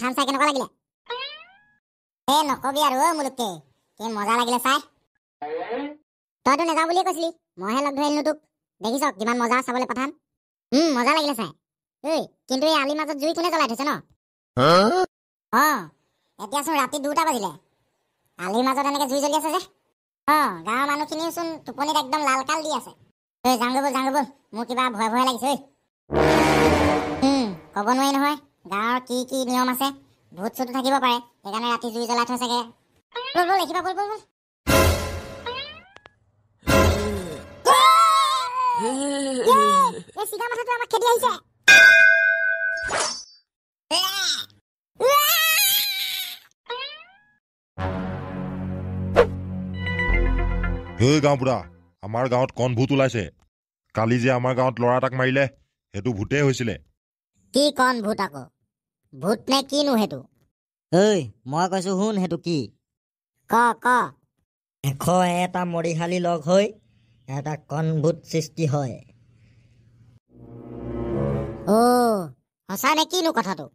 পাঠান চাই কেনেকুৱা লাগিলে নকবি আৰু মুলুককে কি মজা লাগিলে চাই তইতো নেযাওঁ বুলিয়ে কৈছিলি মইহে লগ ধৰিলো তোক দেখিছ কিমান মজা চাবলৈ পাঠান মজা লাগিলে চাই কিন্তু এই আলিৰ মাজত জুই কোনে জ্বলাই থৈছে ন এতিয়াচোন ৰাতি 2টা বাজিলে আলিৰ মাজত এনেকে জুই জ্বলি আছে যে গাঁৱৰ মানুহখিনিওচোন টোপনিত একদম লালকাল দি আছে যাওঁ গ'ল মোৰ কিবা ভয় লাগিছে ক'ব নোৱাৰি নহয় গাঁৱৰ কি নিয়ম আছে ভূত চুতো থাকিব পাৰে সেইকাৰণে ৰাতি জুই জ্বলাই থৈ চাগে বল দেখিবা বল চিগা মাথাটো আমাক খেদি আহিছে গাঁওবুঢ়া আমাৰ গাঁৱত কণ ভূত ওলাইছে কালি যে আমাৰ গাঁৱত ল'ৰা এটাক মাৰিলে সেইটো ভূতেই হৈছিলে কি কণ ভূত আকৌ ভূত নে কিনো সেইটো মই কৈছো শুন সেইটো কি ক 101টা মৰিশালী লগ হৈ এটা কণ ভূত সৃষ্টি হয় সঁচা নে কিনো কথাটো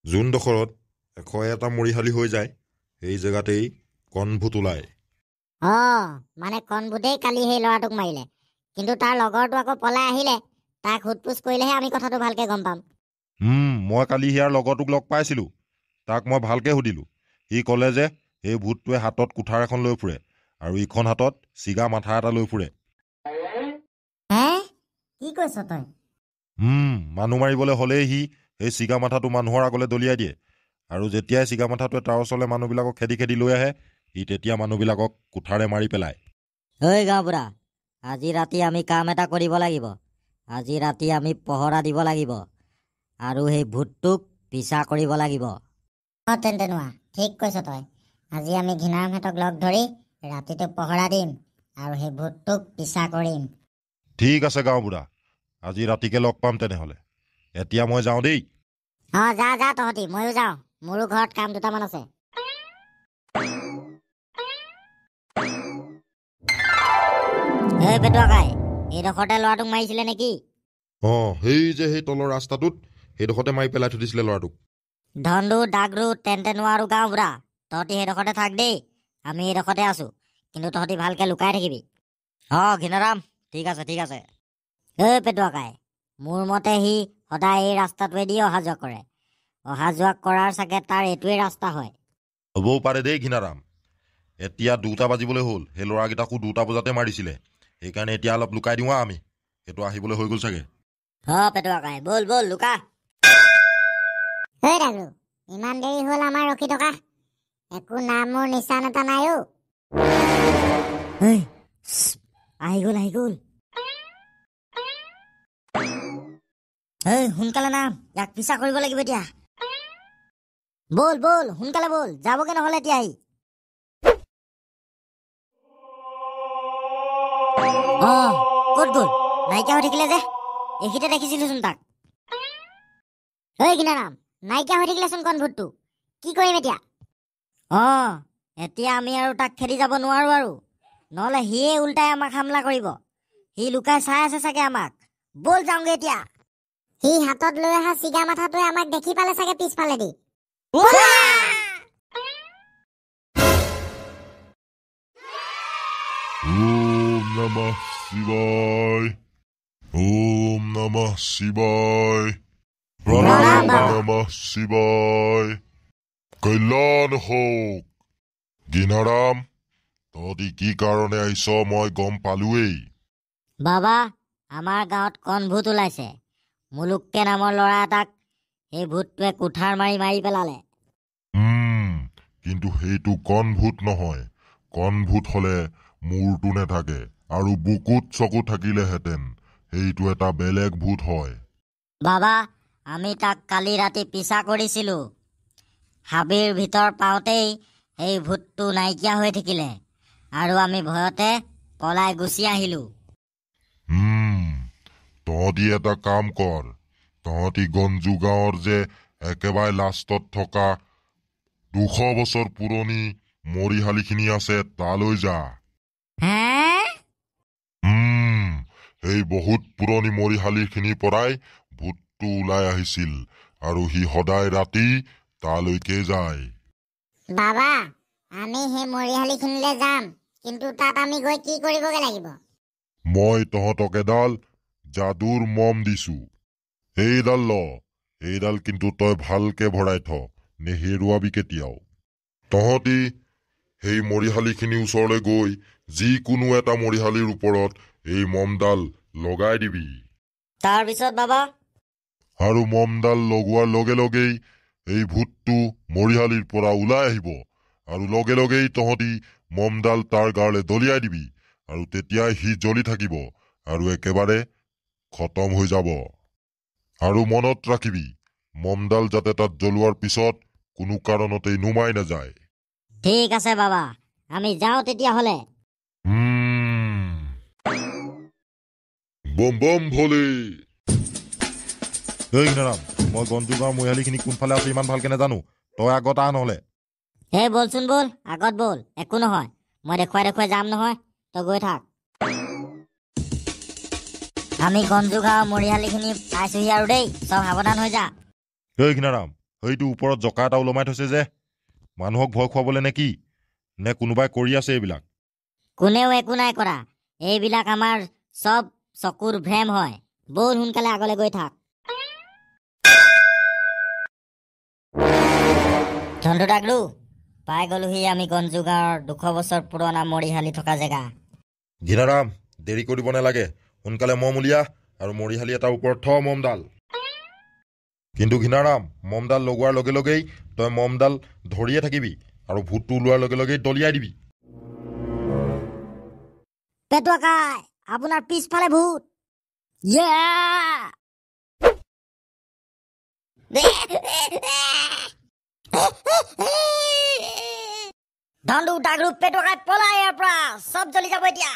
যোন ডোখৰত 101টা মৰিশালী হৈ যায় সেই জেগাতেই কণ ভূত ওলায় মানে কণ ভূতেই কালি সেই ল'ৰাটোক মাৰিলে কিন্তু তাৰ লগৰটো আকৌ পলাই আহিলে তাক সোধপোছ কৰিলেহে আমি কথাটো ভালকে গম পাম মই কালি সিয়াৰ লগৰটোক লগ পাইছিলো তাক মই ভালকে সুধিলো সি ক'লে যে এই ভূতটোৱে হাতত কুঠাৰ এখন লৈ ফুৰে আৰু ইখন হাতত চিগা মাথা এটা লৈ ফুৰে কি কৈছ তই মানুহ মাৰিবলৈ হ'লেই সি সেই চিগা মাথাটো মানুহৰ আগলৈ দলিয়াই দিয়ে আৰু যেতিয়াই চিগা মাথাটোৱে তাৰ ওচৰলৈ মানুহবিলাকক খেদি লৈ আহে সি তেতিয়া মানুহবিলাকক কুঠাৰে মাৰি পেলায় গাঁওবুঢ়া আজি ৰাতি আমি কাম এটা কৰিব লাগিব আজি ৰাতি আমি পহৰা দিব লাগিব আৰু সেই ভূতটোক পিছা কৰিব লাগিব তেন্তে নোৱা ঠিক কৈছ তই আজি আমি ঘিণাৰামহঁতক লগ ধৰি ৰাতিটো পহৰা দিম আৰু সেই ভূতটোক পিছা কৰিম ঠিক আছে গাঁওবুঢ়া আজি ৰাতিকে লগ পাম তেনেহ'লে এতিয়া মই যাওঁ দেই যা তহঁতি ময়ো যাওঁ মোৰো ঘৰত কাম দুটামান আছে পেটুৱাকাই এইডোখৰতে ল'ৰাটোক মাৰিছিলে নেকি সেই তলৰ ৰাস্তাটোত সেইডোখৰতে মাৰি পেলাই থৈ দিছিলে ল'ৰাটোক ধনদু ডাগৰু তেন্তেনোৱা আৰু গাঁওবুঢ়া তহঁতি সেইডোখৰতে থাক দেই আমি এইডোখৰতে আছো কিন্তু তহঁতি ভালকে লুকাই থাকিবি ঘিণাৰাম ঠিক আছে পেটুৱাকাই মোৰ মতে সি সদায় এই ৰাস্তাটোৱেদি অহা যোৱা কৰে অহা যোৱা কৰাৰ চাগে তাৰ এইটোৱে ৰাস্তা হয় হ'বও পাৰে দেই ঘিণাৰাম এতিয়া 2টা বাজিবলৈ হ'ল সেই ল'ৰাকেইটাকো 2টা বজাতে মাৰিছিলে সেইকাৰণে এতিয়া অলপ লুকাই দিওঁ আমি সেইটো আহিবলৈ হৈ গ'ল চাগে পেটুৱাকাই বল লুকা ডাগৰু ইমান দেৰি হ'ল আমাৰ ৰখি থকা একো নামৰ নিচান এটা নাই আহি গ'ল সোনকালে নাম ইয়াক পিছা কৰিব লাগিব এতিয়া বল সোনকালে বল যাবগে নহ'লে এতিয়া আহি ক'ত গ'ল নাইকিয়া হৈ থাকিলে যে এইখিতে দেখিছিলোচোন তাক ঘিণাৰাম নাইকিয়া হৈ থাকিলেচোন কণ ভূতটো কি কৰিম এতিয়া এতিয়া আমি আৰু তাক খেদি যাব নোৱাৰো আৰু নহ'লে সিয়ে উল্টাই আমাক হামলা কৰিব সি লুকাই চাই আছে চাগে আমাক বল যাওঁগে এতিয়া সি হাতত লৈ অহা চিগা মাথাটোৱে আমাক দেখি পালে চাগে পিছফালেদি ওম নমঃ শিৱায় কল্যাণ হওক ঘিণাৰাম তহঁতি কি কাৰণে আহিছ মই গম পালোৱেই বাবা আমাৰ গাঁৱত কণ ভূত ওলাইছে মুলুককে নামৰ ল'ৰা এটাক সেই ভূতটোৱে কুঠাৰ মাৰি পেলালে কিন্তু সেইটো কণ ভূত নহয় কণ ভূত হলে মূৰটো নেথাকে আৰু বুকুত চকু থাকিলেহেঁতেন সেইটো এটা বেলেগ ভূত হয় বাবা আমি তাক কালি ৰাতি পিছা কৰিছিলো হাবিৰ ভিতৰ পাওঁতেই সেই ভূতটো নাইকিয়া হৈ থাকিলে আৰু আমি ভয়তে পলাই গুচি আহিলো তহঁতি এটা কাম কৰ তহঁতি গঞ্জু গাঁৱৰ যে একেবাৰে লাষ্টত থকা 200 বছৰ পুৰণি মৰিশালীখিনি আছে তালৈ যা এই বহুত পুৰণি মৰিশালীখিনিৰ পৰাই ভূতটো ওলাই আহিছিল আৰু সি সদায় ৰাতি তালৈকে যায়। বাবা আমি সেই মৰিহালিখিনিলৈ যাম, কিন্তু তাত আমি গৈ কি কৰিবগৈ লাগিব? মই তহঁতক এডাল যাদুৰ মম দিছো। এইডাল ল, এইডাল কিন্তু তই ভালকে ভৰাই থ, নেহেৰুৱাবি কেতিয়াও। তহঁতি সেই মৰিহালিখিনিৰ ওচৰলৈ গৈ যিকোনো এটা মৰিহালিৰ ওপৰত এই মমডাল লগাই দিবি। তাৰপিছত বাবা? আৰু মমডাল লগোৱাৰ লগে লগেই এই ভূতটো মৰিহালিৰ পৰা ওলাই আহিব, আৰু লগে লগেই তহঁতি মমডাল তাৰ গালৈ দলিয়াই দিবি, আৰু তেতিয়াই সি জ্বলি থাকিব আৰু একেবাৰে খতম হৈ যাব। আৰু মনত ৰাখিবি, মমডাল যাতে তাত জ্বলোৱাৰ পিছত কোনো কাৰণতেই নুমাই নাযায়। ঠিক আছে বাবা, আমি যাওঁ তেতিয়াহ'লে। বম বম ভলে। মই গঞ্জু গাঁৱৰ মৰিহালিখিনি কোনফালে আছে ইমান ভালকে নাজানো, তই আগত আহ নহলে। হে বলচোন বল, আগত বল, একো নহয়, মই দেখুৱাই দেখুৱাই যাম নহয়, তই গৈ থাক। আমি গঞ্জু গাঁৱৰ মৰিহালিখিনি পাইছোহি আৰু দেই, চব সাৱধান হৈ যা। এই ঘিনাৰাম, সেইটো ওপৰত জকা এটা ওলমাই থৈছে যে, মানুহক ভয় খুৱাবলৈ নে কি? নে কোনোবাই কৰি আছে এইবিলাক? কোনেও একো নাই কৰা, এইবিলাক আমাৰ চব চকুৰ ভ্ৰেম হয়। বল সোনকালে আগলৈ গৈ থাক। ঝণ্টু ডাগৰু, পাই গলোহি আমি গঞ্জু গাঁৱৰ 200 বছৰ পুৰণা মৰিহালি থকা জেগা। ঘিনাৰাম, দেৰি কৰিব নালাগে, সোনকালে মম উলিয়া আৰু মৰিহালি এটাৰ ওপৰত থ মমডাল। কিন্তু ঘিনাৰাম, মমডাল লগোৱাৰ লগে লগেই তই মমডাল ধৰিয়ে থাকিবি আৰু ভূতটো ওলোৱাৰ লগে লগেই দলিয়াই দিবি। পেটুৱাকাই, আপোনাৰ পিছফালে ভূত। ঝণ্টু ডাগৰু, পেটুৱাকাই পলা ইয়াৰ পৰা, চব জ্বলি যাব এতিয়া।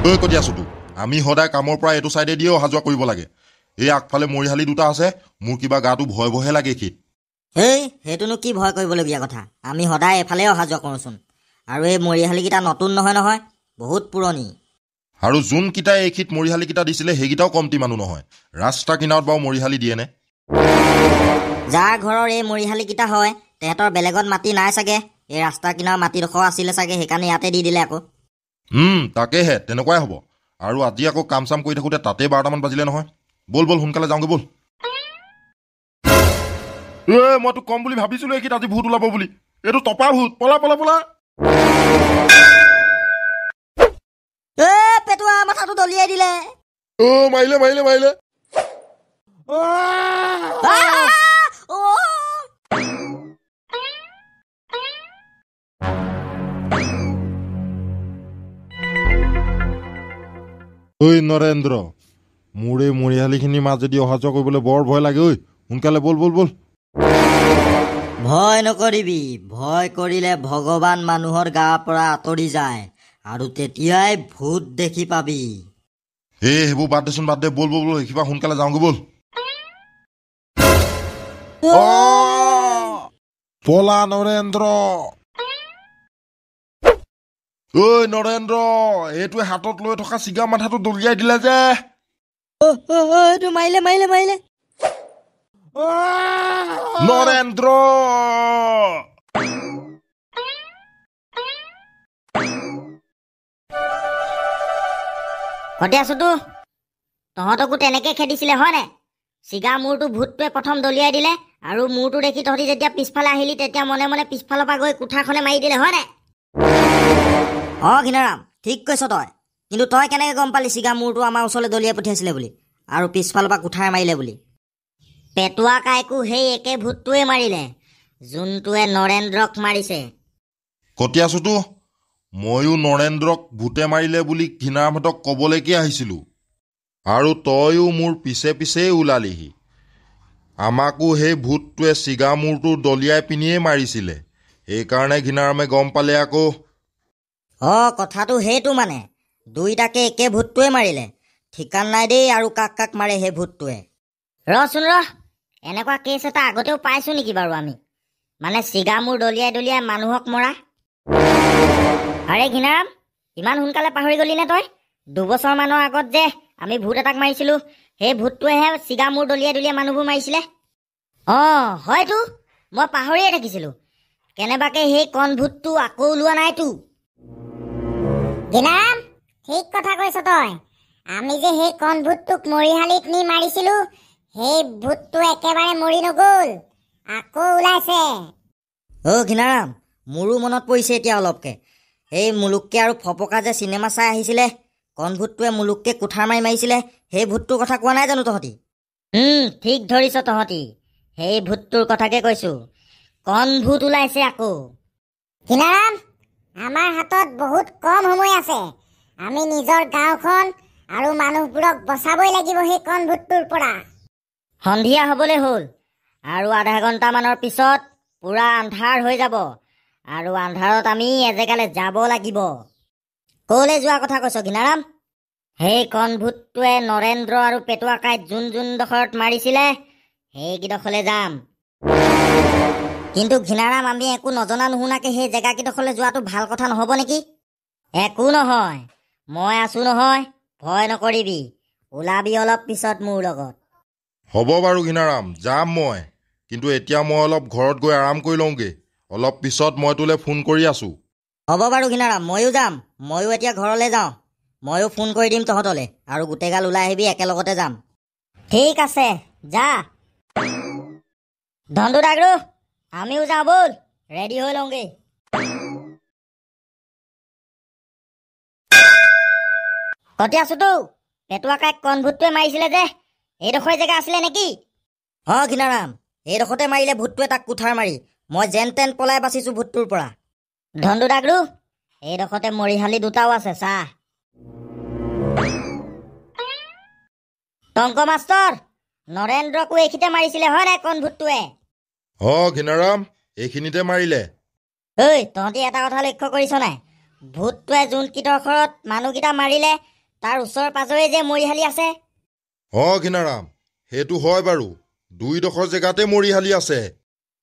ঐ কটি আছো তো, আমি সদায় কামৰ পৰা এইটো চাইডে দিয়ে অহা যোৱা কৰিব লাগে। এই আগফালে মৰিহালি দুটা আছে, মোৰ কিবা গাটো ভয় ভয়হে লাগে এইখিত। হেই, সেইটোনো কি ভয় কৰিবলগীয়া কথা, আমি সদায় এফালে অহা যোৱা কৰোঁচোন। আৰু এই মৰিহালিকেইটা নতুন নহয় নহয়, বহুত পুৰণি। আৰু যোনকেইটাই এইখিত মৰিহালিকেইটা দিছিলে সেইকেইটাও কমটি মানুহ নহয়। ৰাস্তা কিনাৰত বাৰু মৰিহালি দিয়েনে? যাৰ ঘৰৰ এই মৰিহালিকেইটা হয়, তেহেঁতৰ বেলেগত মাটি নাই চাগে, এই ৰাস্তা কিনাৰৰ মাটিডোখৰ আছিলে চাগে, সেইকাৰণে ইয়াতে দি দিলে আকৌ। তাকেহে, তেনেকুৱাই হ'ব। আৰু আজি আকৌ কাম চাম কৰি থাকোঁতে তাতে 12টামান বাজিলে নহয়। বল বল সোনকালে যাওঁগৈ বল। মই তোক কম বুলি ভাবিছিলো এইখিত আজি ভূত ওলাব বুলি। এইটো টপা ভূত, পলা পলা পলা। পেটুৱা মাথাটো দলিয়াই দিলে। মাৰিলে মাৰিলে মাৰিলে। ঐ নৰেন্দ্ৰ, মোৰ এই মৰিহালিখিনিৰ মাজেদি অহা যোৱা কৰিবলৈ বৰ ভয় লাগে। ঐ সোনকালে বল বল বল। ভয় নকৰিবি, ভয় কৰিলে ভগৱান মানুহৰ গাৰ পৰা আঁতৰি যায়, আৰু তেতিয়াই ভূত দেখি পাবি। সেইবোৰ বাদ দেচোন, বাদ দে, বল বল বল, কিবা সোনকালে যাওঁগৈ বল। পলা নৰেন্দ্ৰ। ঐ নৰেন্দ্ৰ, এইটোৱে হাতত লৈ থকা চিগা মাথাটো দলিয়াই দিলে যে। এইটো মাৰিলে মাৰিলে মাৰিলে। নৰেন্দ্ৰ। ঘটি আছোতো, তহঁতকো তেনেকে খেদিছিলে হয়নে? চিগা মূৰটো ভূতটোৱে প্ৰথম দলিয়াই দিলে, আৰু মূৰটো দেখি তহঁতি যেতিয়া পিছফালে আহিলি তেতিয়া মনে মনে পিছফালৰ পৰা গৈ কুঠাৰখনে মাৰি দিলে হয়নে? ঘিনাৰাম, ঠিক কৈছ তই। কিন্তু তই কেনেকে গম পালি চিগা মূৰটো আমাৰ ওচৰলৈ দলিয়াই পঠিয়াইছিলে বুলি, আৰু পিছফালৰ পৰা কুঠাৰ মাৰিলে বুলি? পেটুৱা কাইকো সেই একে ভূতটোৱে মাৰিলে, যোনটোৱে নৰেন্দ্ৰক মাৰিছে। কটি আছোতো, ময়ো নৰেন্দ্ৰক ভূতে মাৰিলে বুলি ঘিনাৰামহঁতক ক'বলৈকে আহিছিলোঁ, আৰু তইও মোৰ পিছে পিছেই ওলালিহি। আমাকো সেই ভূতটোৱে চিগা মূৰটো দলিয়াই পিনিয়েই মাৰিছিলে, সেইকাৰণে ঘিনাৰামে গম পালে আকৌ। কথাটো সেইটো মানে, দুইটাকে একে ভূতটোৱে মাৰিলে। ঠিকান নাই দেই আৰু কাক কাক মাৰে সেই ভূতটোৱে। ৰচোন ৰ, এনেকুৱা কেছ এটা আগতেও পাইছো নেকি বাৰু আমি? মানে চিগা মূৰ দলিয়াই দলিয়াই মানুহক মৰা। আৰে ঘিনাৰাম, ইমান সোনকালে পাহৰি গলি নে তই? 2 বছৰমানৰ আগত যে আমি ভূত এটাক মাৰিছিলোঁ, সেই ভূতটোৱেহে চিগা মূৰ দলিয়াই দলিয়াই মানুহবোৰ মাৰিছিলে। অঁ হয়তো, মই পাহৰিয়ে থাকিছিলোঁ। কেনেবাকে সেই কণ ভূতটো আকৌ ওলোৱা নাইতো। গিনাৰাম, ঠিক কথা কৈছ তই। আমি যে সেই কণ ভূতটোক মৰিহালিত নি মাৰিছিলোঁ, সেই ভূতটো একেবাৰে মৰি নগ'ল, আকৌ ওলাইছে। ঘিনাৰাম, মোৰো মনত পৰিছে এতিয়া অলপকে। এই মুলুককে আৰু ফপকা যে চিনেমা চাই আহিছিলে, কণ ভূতটোৱে মুলুককে কুঠাৰ মাৰি মাৰিছিলে, সেই ভূতটোৰ কথা কোৱা নাই জানো তহঁতি? ঠিক ধৰিছ তহঁতি, সেই ভূতটোৰ কথাকে কৈছোঁ। কণ ভূত ওলাইছে আকৌ। গিনাৰাম, আমাৰ হাতত বহুত কম সময় আছে। আমি নিজৰ গাঁওখন আৰু মানুহবোৰক বচাবই লাগিব সেই কণ ভূতটোৰ পৰা। সন্ধিয়া হ'বলৈ হ'ল, আৰু আধা ঘণ্টামানৰ পিছত পুৰা আন্ধাৰ হৈ যাব, আৰু আন্ধাৰত আমি এজেগালৈ যাব লাগিব। ক'লৈ যোৱা কথা কৈছ গিনাৰাম? সেই কণ ভূতটোৱে নৰেন্দ্ৰ আৰু পেটুৱাকাইক যোন ডোখৰত মাৰিছিলে, সেইকেইডোখৰলৈ যাম। কিন্তু ঘিনাৰাম, আমি একো নজনা নুশুনাকে সেই জেগাকেইডোখৰলৈ যোৱাটো ভাল কথা নহ'ব নেকি? একো নহয়, মই আছোঁ নহয়, ভয় নকৰিবি। ওলাবি অলপ পিছত মোৰ লগত। হ'ব বাৰু ঘিনাৰাম, যাম মই। কিন্তু এতিয়া মই অলপ ঘৰত গৈ আৰাম কৰি লওঁগৈ। অলপ পিছত মই তোলৈ ফোন কৰি আছোঁ। হ'ব বাৰু ঘিনাৰাম, ময়ো যাম। ময়ো এতিয়া ঘৰলৈ যাওঁ। ময়ো ফোন কৰি দিম তহঁতলৈ, আৰু গোটেইগাল ওলাই আহিবি, একেলগতে যাম। ঠিক আছে, যা। ধনটো ডাগৰু, আমিও যাওঁ ব'ল, ৰেডি হৈ লওঁগৈ। কটি আছোতো। পেটুৱাকাইক কণ ভূতটোৱে মাৰিছিলে যে, এইডোখৰ জেগা আছিলে নেকি? ঘিনাৰাম, এইডোখৰতে মাৰিলে ভূতটোৱে তাক কুঠাৰ মাৰি। মই যেন তেন পলাই বাচিছোঁ ভূতটোৰ পৰা। ধনটো ডাগৰু, এইডোখৰতে মৰিহালি দুটাও আছে, চা। টংক মাষ্টৰ, নৰেন্দ্ৰকো এইখিনিতে মাৰিছিলে হয় নাই কণ ভূতটোৱে? ঘিনাৰাম, এইখিনিতে মাৰিলে। তহঁতি এটা কথা লক্ষ্য কৰিছ নাই? ভূতটোৱে যোনকেইডোখৰত মানুহকেইটা মাৰিলে, তাৰ ওচৰ পাজৰে যে মৰিহালি আছে। ঘিনাৰাম, সেইটো হয় বাৰু। 2ডোখৰ জেগাতে মৰিহালি আছে।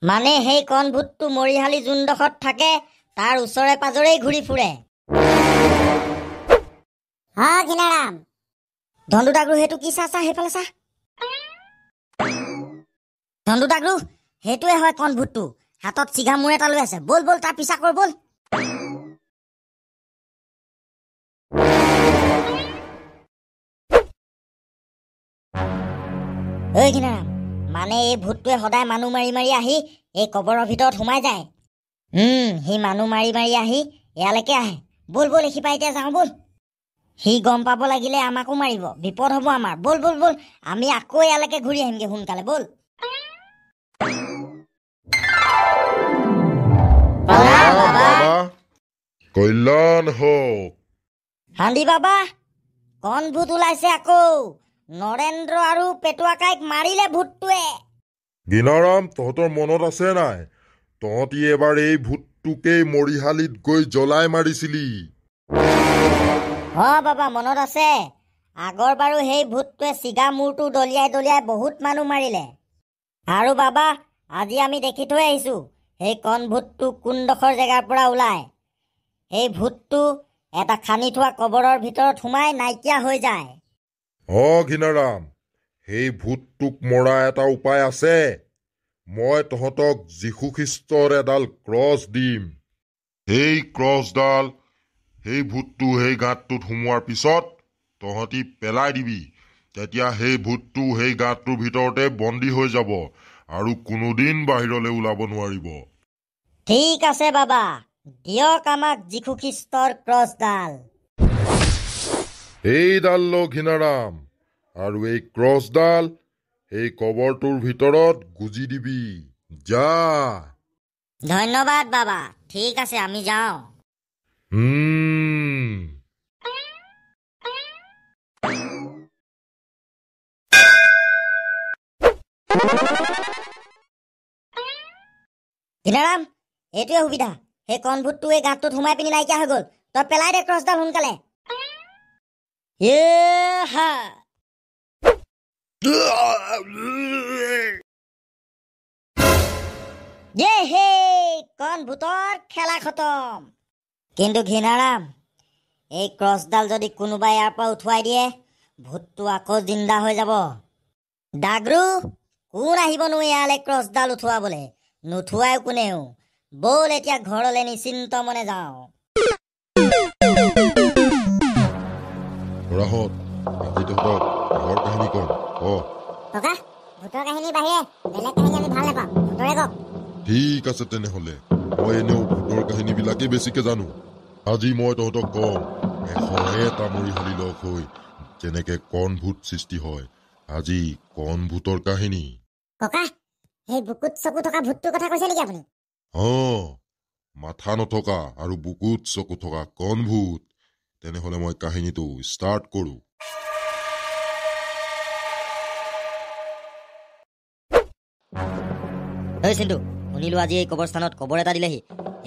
মানে সেই কণ ভূতটো মৰিহালি যোনডোখৰত থাকে, তাৰ ওচৰে পাজৰেই ঘূৰি ফুৰে। গিনাৰাম। ধনটো ডাগৰু, সেইটো কি চা সেইফালে চা। ধনটো ডাগৰু, সেইটোৱে হয় কণ ভূতটো। হাতত চিগা মূৰ এটা লৈ আছে। ব'ল ব'ল, তাৰ পিছা কৰ ব'ল। ঘিনাৰাম, মানে এই ভূতটোৱে সদায় মানুহ মাৰি মাৰি আহি এই কবৰৰ ভিতৰত সোমাই যায়। সি মানুহ মাৰি মাৰি আহি ইয়ালৈকে আহে। ব'ল ব'ল, এইখিপা এতিয়া যাওঁ ব'ল। সি গম পাব লাগিলে আমাকো মাৰিব, বিপদ হ'ব আমাৰ। ব'ল ব'ল ব'ল, আমি আকৌ ইয়ালৈকে ঘূৰি আহিমগে সোনকালে, ব'ল। বাবা, কল্যাণ হওক। হান্দি বাবা, কণ ভূত ওলাইছে আকৌ। নৰেন্দ্ৰ আৰু পেটুৱাকাইক মাৰিলে ভূতটোৱে। গিনাৰাম, তহঁতৰ মনত আছে নাই? তহঁতি এবাৰ এই ভূতটোকেই মৰিহালিত গৈ জ্বলাই মাৰিছিলি। বাবা, মনত আছে। আগৰ বাৰু সেই ভূতটোৱে চিগা মূৰটো দলিয়াই দলিয়াই বহুত মানুহ মাৰিলে। আৰু বাবা, আজি আমি দেখি থৈ আহিছোঁ সেই কণ ভূতটো কোনডোখৰ জেগাৰ পৰা ওলায়। সেই ভূতটো এটা খান্দি থোৱা কবৰৰ ভিতৰত সোমাই নাইকিয়া হৈ যায়। ঘিনাৰাম, সেই ভূতটোক মৰা এটা উপায় আছে। মই তহঁতক যীশুখ্ৰীষ্টৰ এডাল ক্ৰছ দিম। সেই ক্ৰছডাল সেই ভূতটো সেই গাঁতটোত সোমোৱাৰ পিছত তহঁতি পেলাই দিবি। তেতিয়া সেই ভূতটো সেই গাঁতটোৰ ভিতৰতে বন্দী হৈ যাব আৰু কোনোদিন বাহিৰলৈ ওলাব নোৱাৰিব। ঠিক আছে বাবা, দিয়ক আমাক যীশুখ্ৰীষ্টৰ ক্ৰছডাল। এইডাল ল ঘিনাৰাম, আৰু এই ক্ৰছডাল এই কবৰটোৰ ভিতৰত গুজি দিবি। যা। ধন্যবাদ বাবা, ঠিক আছে, আমি যাওঁ। ঘিনাৰাম, এইটোৱে সুবিধা। সেই কণ ভূতটো এই গাঁতটোত সোমাই পিনি নাইকিয়া হৈ গ'ল। তই পেলাই দে ক্ৰছডাল সোনকালে। কণ ভূতৰ খেলা খতম। কিন্তু ঘিনাৰাম, এই ক্ৰছডাল যদি কোনোবাই ইয়াৰ পৰা উঠুৱাই দিয়ে ভূতটো আকৌ জিন্দা হৈ যাব। ডাগৰু, কোন আহিবনো ইয়ালৈ ক্ৰছডাল উঠুৱাবলৈ? নুঠুৱাই কোনেও। বল এতিয়া ঘৰলৈ নিশ্চিন্ত মনে যাওঁ। খুৰাহঁত, আজি তহঁতক ঘৰ কাহিনী কম। ককা, ভূতৰ কাহিনীৰ বাহিৰে বেলেগ কাহিনী আমি ভাল নাপাওঁ, ভূতৰে কওক। ঠিক আছে তেনেহলে, মই এনেও ভূতৰ কাহিনীবিলাকেই বেছিকে জানো। আজি মই তহঁতক কম 101টা মৰিহালি লগ হৈ যেনেকে কণ ভূত সৃষ্টি হয়। আজি কণ ভূতৰ কাহিনী। ককা, সেই বুকুত চকু থকা ভূতটোৰ কথা কৈছে নেকি আপুনি? মাথা নথকা আৰু বুকুত চকু থকা কণ ভূত। তেনেহলে মই কাহিনীটো ষ্টাৰ্ট কৰো। এই চিন্তু, শুনিলো আজি এই কবৰস্থানত কবৰ এটা দিলেহি।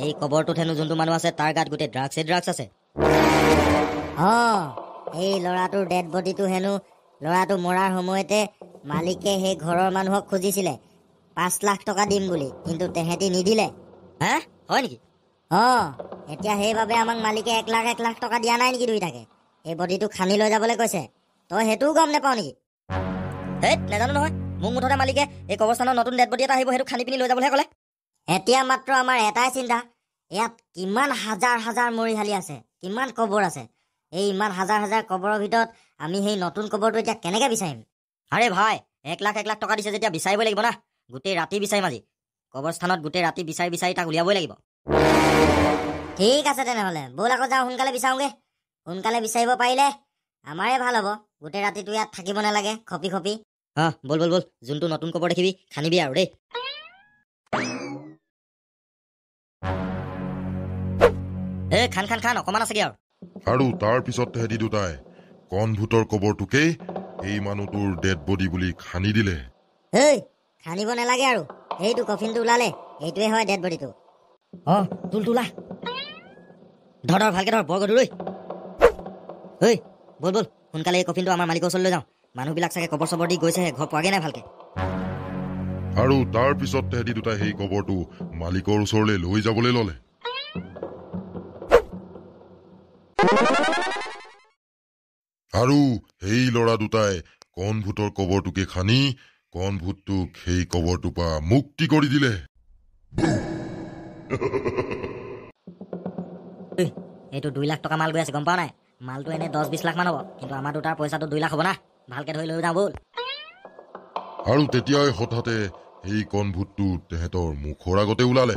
এই কবৰটোত হেনো যোনটো মানুহ আছে তাৰ গাত গোটেই ড্ৰাগছ আছে। এই ল'ৰাটোৰ ডেড বডিটো হেনো ল'ৰাটো মৰাৰ সময়তে মালিকে সেই ঘৰৰ মানুহক খুজিছিলে 5 লাখ টকা দিম বুলি, কিন্তু তেহেঁতি নিদিলে। হে, হয় নেকি? এতিয়া সেইবাবে আমাক মালিকে 1 লাখ টকা দিয়া নাই নেকি দুইটাকে? এই বডিটো খানি লৈ যাবলৈ কৈছে। তই সেইটোও গম নাপাও নেকি? হেই, নাজানো নহয়। মোক মুঠতে মালিকে এই কবৰস্থানত নতুন ডেড বডি এটা আহিব, সেইটো খানি পিনি লৈ যাবলৈহে ক'লে। এতিয়া মাত্ৰ আমাৰ এটাই চিন্তা, ইয়াত কিমান হাজাৰ হাজাৰ মৰিহালি আছে, কিমান কবৰ আছে। এই ইমান হাজাৰ হাজাৰ কবৰৰ ভিতৰত আমি সেই নতুন কবৰটো এতিয়া কেনেকে বিচাৰিম? আৰে ভাই, 1 লাখ টকা দিছে যেতিয়া বিচাৰিবই লাগিব না। গোটেই ৰাতি বিচাৰিম আজি। কবৰস্থানত গোটেই ৰাতি বিচাৰি বিচাৰি তাক উলিয়াবই লাগিব। ঠিক আছে তেনেহ'লে, ব'ল আকৌ যাওঁ, সোনকালে বিচাৰোঁগে। সোনকালে বিচাৰিব পাৰিলে আমাৰে ভাল হ'ব। গোটেই ৰাতিটো ইয়াত থাকিব নালাগে খপি খপি। ব'ল ব'ল ব'ল, যোনটো নতুন কবৰ দেখিবি খানিবি আৰু দেই। খান অকমান আছেগে আৰু। আৰু তাৰ পিছত তেহেঁতি দুটাই কণ ভূতৰ কবৰটোকেই এই মানুহটোৰ ডেড বডি বুলি খানি দিলে। খানিব নালাগে আৰু, এইটো কফিনটো ওলালে এইটোৱে হয় ডেড বডিটো। তোলা ধৰ ভালকে ধৰ, বৰ গধুৰ। ব'ল ব'ল, সোনকালে এই কফিনটো আমাৰ মালিকৰ ওচৰলৈ যাওঁ। মানুহবিলাক চাগে কবৰ চবৰ দি গৈছেহে, ঘৰ পোৱাগে নাই ভালকে। আৰু তাৰ পিছত তেহেঁতি দুটাই সেই কবৰটো মালিকৰ ওচৰলৈ লৈ যাবলৈ ললে। আৰু সেই ল'ৰা দুটাই কণ ভূতৰ কবৰটোকে খানি কণ ভূতটোক সেই কবৰটোৰ পৰা মুক্তি কৰি দিলে। এইটো 2 লাখ টকা মাল গৈ আছে, গম পাৱ নাই? মালটো এনে 10-20 লাখ মান হ'ব, কিন্তু আমাৰ দুটাৰ পইচাটো 2 লাখ হ'ব না। ভালকে ধৰি লৈ যাওঁ ব'ল। আৰু তেতিয়াই হঠাতে সেই কণ ভূতটো তেহেঁতৰ মুখৰ আগতে ওলালে।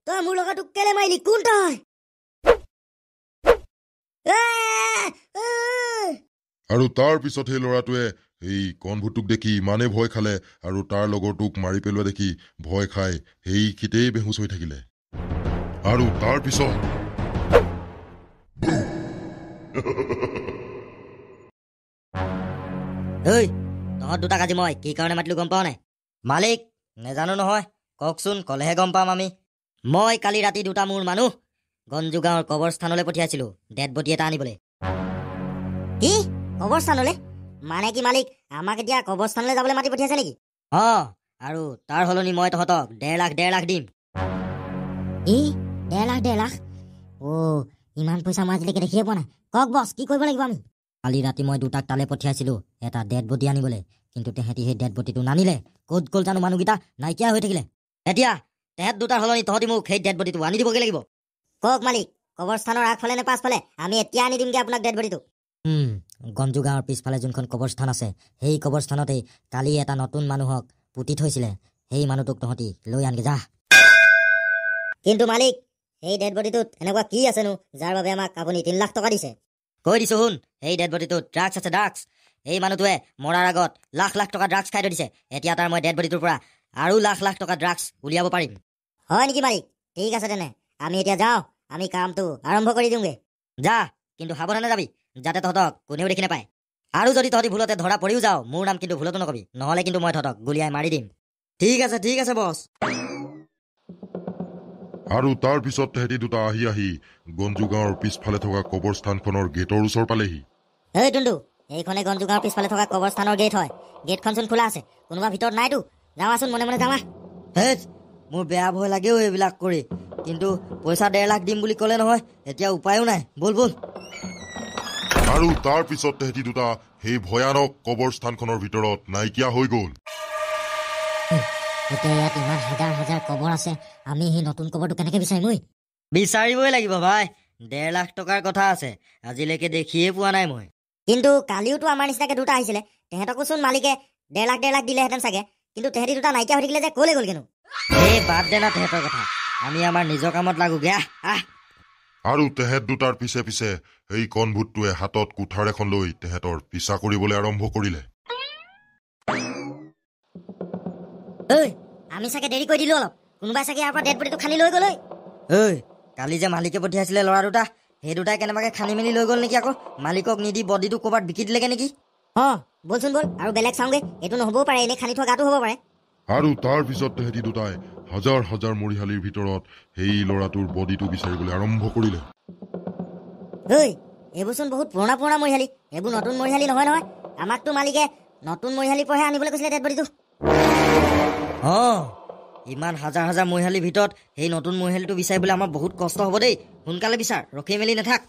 তই মোৰ লগত কেলে মাৰিলি? কোন তই? আৰু তাৰ পিছত সেই ল'ৰাটোৱে সেই কণ ভূতটোক দেখি ইমানে ভয় খালে আৰু তাৰ লগৰটোক মাৰি পেলোৱা দেখি ভয় খাই সেই খিতেই বেহুচ হৈ থাকিলে। আৰু তাৰ পিছত তহঁত দুটাক আজি মই কি কাৰণে মাতিলো গম পাৱ নাই? মালিক, নেজানো নহয়, কওকচোন, ক'লেহে গম পাম আমি। মই কালি ৰাতি 2টা মোৰ মানুহ গঞ্জু গাঁৱৰ কবৰস্থানলৈ পঠিয়াইছিলো ডেড বডি এটা আনিবলৈ। কি কবৰস্থানলৈ? মানে কি মালিক, আমাক এতিয়া কবৰস্থানলৈ যাবলৈ মাতি পঠিয়াইছে নেকি? আৰু তাৰ সলনি মই তহঁতক 1.5 লাখ দিম। 1.5 লাখ? ইমান পইচা মই আজিলৈকে দেখিয়ে পোৱা নাই। কওক বছ, কি কৰিব লাগিব আমি? কালি ৰাতি মই 2টাক তালৈ পঠিয়াইছিলো এটা ডেড বডি আনিবলৈ, কিন্তু তেহেঁতি সেই ডেড বডিটো নানিলে। ক'ত গ'ল জানো মানুহকেইটা, নাইকিয়া হৈ থাকিলে। এতিয়া তেহেঁত 2টাৰ সলনি তহঁতি মোক সেই ডেড বডিটো আনি দিবগৈ লাগিব। কওক মালিক, কবৰস্থানৰ আগফালে নে পাছফালে? আমি এতিয়া আনি দিমগে আপোনাক ডেড বডিটো। গঞ্জু গাঁৱৰ পিছফালে যোনখন কবৰস্থান আছে, সেই কবৰস্থানতেই কালি এটা নতুন মানুহক পুতি থৈছিলে। সেই মানুহটোক তহঁতি লৈ আনগে যা। কিন্তু মালিক, সেই ডেড বডিটোত এনেকুৱা কি আছেনো যাৰ বাবে আমাক আপুনি 3 লাখ টকা দিছে? কৈ দিছো শুন, সেই ডেড বডিটোত ড্ৰাগছ আছে, ড্ৰাগছ। এই মানুহটোৱে মৰাৰ আগত লাখ টকা ড্ৰাগছ খাই থৈ দিছে। এতিয়া তাৰ মই ডেড বডিটোৰ পৰা আৰু লাখ টকা ড্ৰাগছ উলিয়াব পাৰিম। হয় নেকি মালিক? ঠিক আছে তেনে, আমি এতিয়া যাওঁ, আমি কামটো আৰম্ভ কৰি দিওঁগে। যা, কিন্তু সাৱধানে যাবি, যাতে তহঁতক কোনেও দেখি নাপায়। আৰু যদি তহঁতি ভুলতে ধৰা পৰিও যাওঁ, মোৰ নাম কিন্তু ভুলতো নকবি, নহ'লে কিন্তু মই তহঁতক গুলিয়াই মাৰি দিম। ঠিক আছে বছ। আৰু তাৰ পিছত তেহেঁতি দুটা আহি গঞ্জু গাঁৱৰ পিছফালে থকা কবৰস্থানখনৰ গেটৰ ওচৰ পালেহি। টুণ্ডু, এইখনে গঞ্জু গাঁৱৰ পিছফালে থকা কবৰস্থানৰ গেট হয়। গেটখন চোন খোলা আছে, কোনোবা ভিতৰত নাইতো। যাৱাচোন, মনে মনে যাৱা। মোৰ বেয়া ভয় লাগেও এইবিলাক কৰি কিন্তু পইচা 1.5 লাখ দিম বুলি ক'লে নহয় এতিয়া উপায়ো নাই বল বল আৰু তাৰ পিছত তেহেঁতি দুটা সেই ভয়ানক কবৰস্থানখনৰ ভিতৰত নাইকিয়া হৈ গ'ল এতিয়া ইয়াত ইমান হাজাৰ হাজাৰ কবৰ আছে আমি সেই নতুন কবৰটো কেনেকে বিচাৰিম ঐ বিচাৰিবই লাগিব ভাই 1.5 লাখ টকাৰ কথা আছে আজিলৈকে দেখিয়ে পোৱা নাই মই কিন্তু কালিওতো আমাৰ নিচিনাকে দুটা আহিছিলে তেহেঁতকোচোন মালিকে 1.5 লাখ দিলেহেঁতেন চাগে কিন্তু তেহেঁতি দুটা নাইকিয়া হৈ থাকিলে যে ক'লে গ'ল কেনো এই বাদ দে না তেহেঁতৰ কথা আমি আমাৰ নিজৰ কামত লাগোগে আহ আৰু তেহেঁত দুটাৰ পিছে পিছে সেই কণভূতটোৱে হাতত কুঠাৰ এখন লৈ তেহেঁতৰ পিছা কৰিবলৈ আৰম্ভ কৰিলে ঐ আমি চাগে দেৰি কৰি দিলো অলপ কোনোবাই চাগে ইয়াৰ পৰা ডেড বডিটো খানি লৈ গ'ল ঐ কালি যে মালিকে পঠিয়াইছিলে ল'ৰা দুটা সেই দুটাই কেনেবাকে খানি মেলি লৈ গ'ল নেকি আকৌ মালিকক নিদি বডিটো ক'ৰবাত বিকি দিলেগে নেকি বলচোন বল আৰু বেলেগ চাওঁগে এইটো নহ'বও পাৰে এনেই খানি থোৱা গাটো হ'ব পাৰে আৰু তাৰ পিছত তেহেঁতি দুটাই হাজাৰ হাজাৰ মৰিশালীৰ ভিতৰত সেই ল'ৰাটোৰ বডিটো বিচাৰিবলৈ আৰম্ভ কৰিলে ঐ এইবোৰচোন বহুত পুৰণা পুৰণা মৰিশালী এইবোৰ নতুন মৰিশালী নহয় নহয় আমাকতো মালিকে নতুন মৰিশালীৰ পৰাহে আনিবলৈ কৈছিলে ডেড বডিটো ইমান হাজাৰ হাজাৰ মৰিশালীৰ ভিতৰত সেই নতুন মৰিশালীটো বিচাৰিবলৈ আমাৰ বহুত কষ্ট হ'ব দেই সোনকালে বিচাৰ ৰখি মেলি নাথাক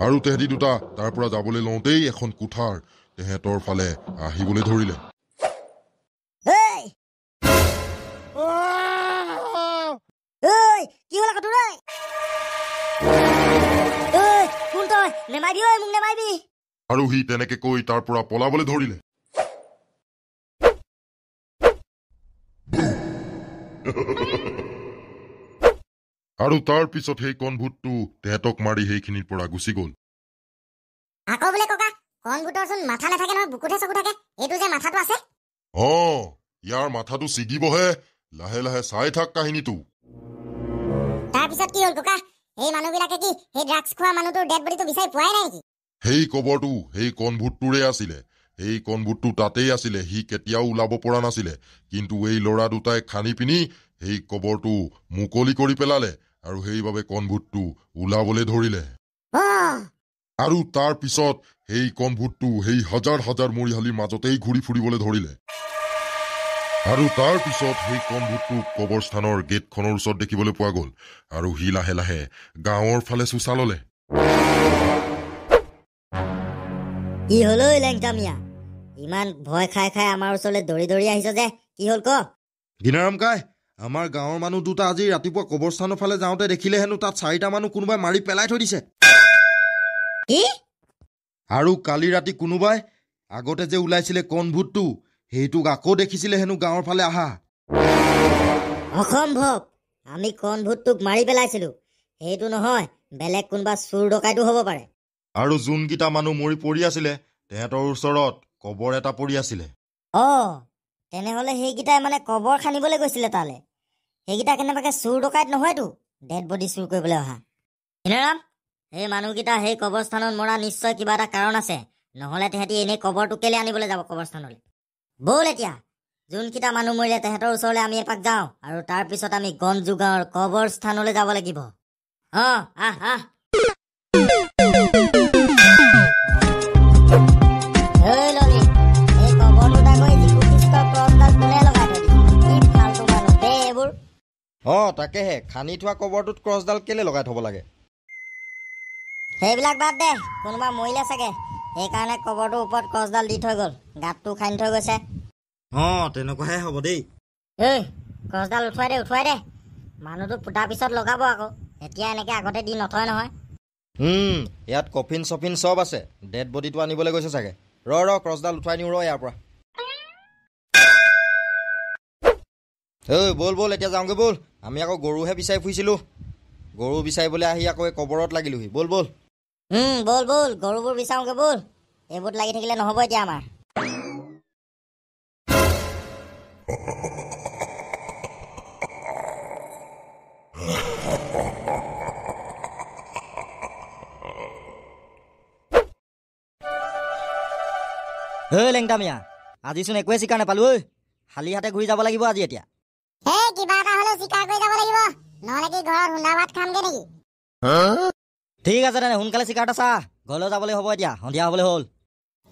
আৰু তেহেঁতি দুটা তাৰ পৰা যাবলৈ লওঁতেই এখন কুঠাৰ তেহেঁতৰ ফালে আহিবলৈ ধৰিলে কি হ'ল আকৌ তোৰ কোন তই নেমাৰিবি ঐ মোক নেমাৰিবি আৰু সি তেনেকে কৈ তাৰ পৰা পলাবলৈ ধৰিলে আৰু তাৰ পিছত সেই কণভূতটো তেহেঁতক মাৰি সেইখিনিৰ পৰা গুচি গ'ল আকৌ বোলে ককা কণভূতৰচোন মাথা নাথাকে নহয় বুকুতহে চকু থাকে এইটো যে মাথাটো আছে ইয়াৰ মাথাটো ছিগিবহে লাহে লাহে চাই থাক কাহিনীটো তাৰপিছত কি হ'ল ককা এই মানুহবিলাকে কি সেই ড্ৰাগছ খোৱা মানুহটোৰ ডেড বডিটো বিচাৰি পোৱাই নাই নেকি সেই কবৰটো সেই কণভূতটোৰে আছিলে এই কণভূতটো তাতেই আছিলে সি কেতিয়াও ওলাব পৰা নাছিলে কিন্তু এই ল'ৰা দুটাই খানি পিনি সেই কবৰটো মুকলি কৰি পেলালে আৰু সেইবাবে কণভূতটো ওলাবলৈ ধৰিলে আৰু তাৰ পিছত সেই কণভূতটো সেই হাজাৰ হাজাৰ মৰিশালীৰ মাজতেই ঘূৰি ফুৰিবলৈ ধৰিলে আৰু তাৰ পিছত সেই কণভূতটোক কবৰস্থানৰ গেটখনৰ ওচৰত দেখিবলৈ পোৱা গ'ল আৰু সি লাহে লাহে গাঁৱৰ ফালে চোচা ললে কি হ'ল ঐ লেংটামিয়া ইমান ভয় খাই খাই আমাৰ ওচৰলৈ দৌৰি দৌৰি আহিছ যে কি হ'ল ক গিনাৰাম কাই আমাৰ গাঁৱৰ মানুহ দুটা আজি ৰাতিপুৱা কবৰস্থানৰ ফালে যাওঁতে দেখিলে হেনো তাত 4টা মানুহ কোনোবাই মাৰি পেলাই থৈ দিছে কি আৰু কালি ৰাতি কোনোবাই আগতে যে ওলাইছিলে কণভূতটো সেইটোক আকৌ দেখিছিলে হেনো গাঁৱৰ ফালে আহা অসম্ভৱ আমি কণভূতটোক মাৰি পেলাইছিলো সেইটো নহয় বেলেগ কোনোবা চুৰ ডকাইতো হ'ব পাৰে আৰু যোনকেইটা মানুহ মৰি পৰি আছিলে তেহেঁতৰ ওচৰত কবৰ এটা পৰি আছিলে তেনেহ'লে সেইকেইটাই মানে কবৰ খানিবলৈ গৈছিলে তালে সেইকেইটা কেনেবাকে চুৰ ডকাইত নহয়তো ডেড বডি চুৰ কৰিবলৈ অহা ইনাৰাম সেই মানুহকেইটা সেই কবৰস্থানত মৰা নিশ্চয় কিবা এটা কাৰণ আছে নহ'লে তেহেঁতি এনেই কবৰটো কেলে আনিবলৈ যাব কবৰস্থানলৈ ব'ল এতিয়া যোনকেইটা মানুহ মৰিলে তেহেঁতৰ ওচৰলৈ আমি এপাক যাওঁ আৰু তাৰ পিছত আমি গঞ্জু গাঁৱৰ কবৰস্থানলৈ যাব লাগিব আহ তাকেহে খানি থোৱা কবৰটোত ক্ৰছডাল কেলে লগাই থব লাগে সেইবিলাক বাদ দে কোনোবা মৰিলে চাগে সেইকাৰণে কবৰটোৰ ওপৰত ক্ৰছডাল দি থৈ গ'ল গাঁতটো খানি থৈ গৈছে তেনেকুৱাহে হ'ব দেই ক্ৰছডাল উঠুৱাই দে মানুহটো ফুটাৰ পিছত লগাব আকৌ এতিয়া এনেকে আগতে দি নথয় নহয় ইয়াত কফিন চফিন চব আছে ডেড বডিটো আনিবলৈ গৈছে চাগে ৰ ক্ৰছডাল উঠুৱাই নিওঁ ইয়াৰ পৰা বল এতিয়া যাওঁগৈ বল আমি আকৌ গৰুহে বিচাৰি ফুৰিছিলোঁ গৰু বিচাৰিবলৈ আহি আকৌ এই কবৰত লাগিলোহি বল বল গৰুবোৰ বিচাৰোঁগে বল এইবোৰত লাগি থাকিলে নহ'ব এতিয়া আমাৰ লেংটামিয়া আজিচোন একোৱে চিকাৰ নাপালো খালী হাতে ঘূৰি যাব লাগিব আজি এতিয়া কিবা এটা হ'লে চিকাৰ কৰি যাব লাগিব নহ'লে কি ঘৰত হুন্দা ভাত খামগে নেকি ঠিক আছে তেনে সোনকালে চিকাৰ এটা চা ঘৰলৈ যাবলৈ হ'ব এতিয়া সন্ধিয়া হ'বলৈ হ'ল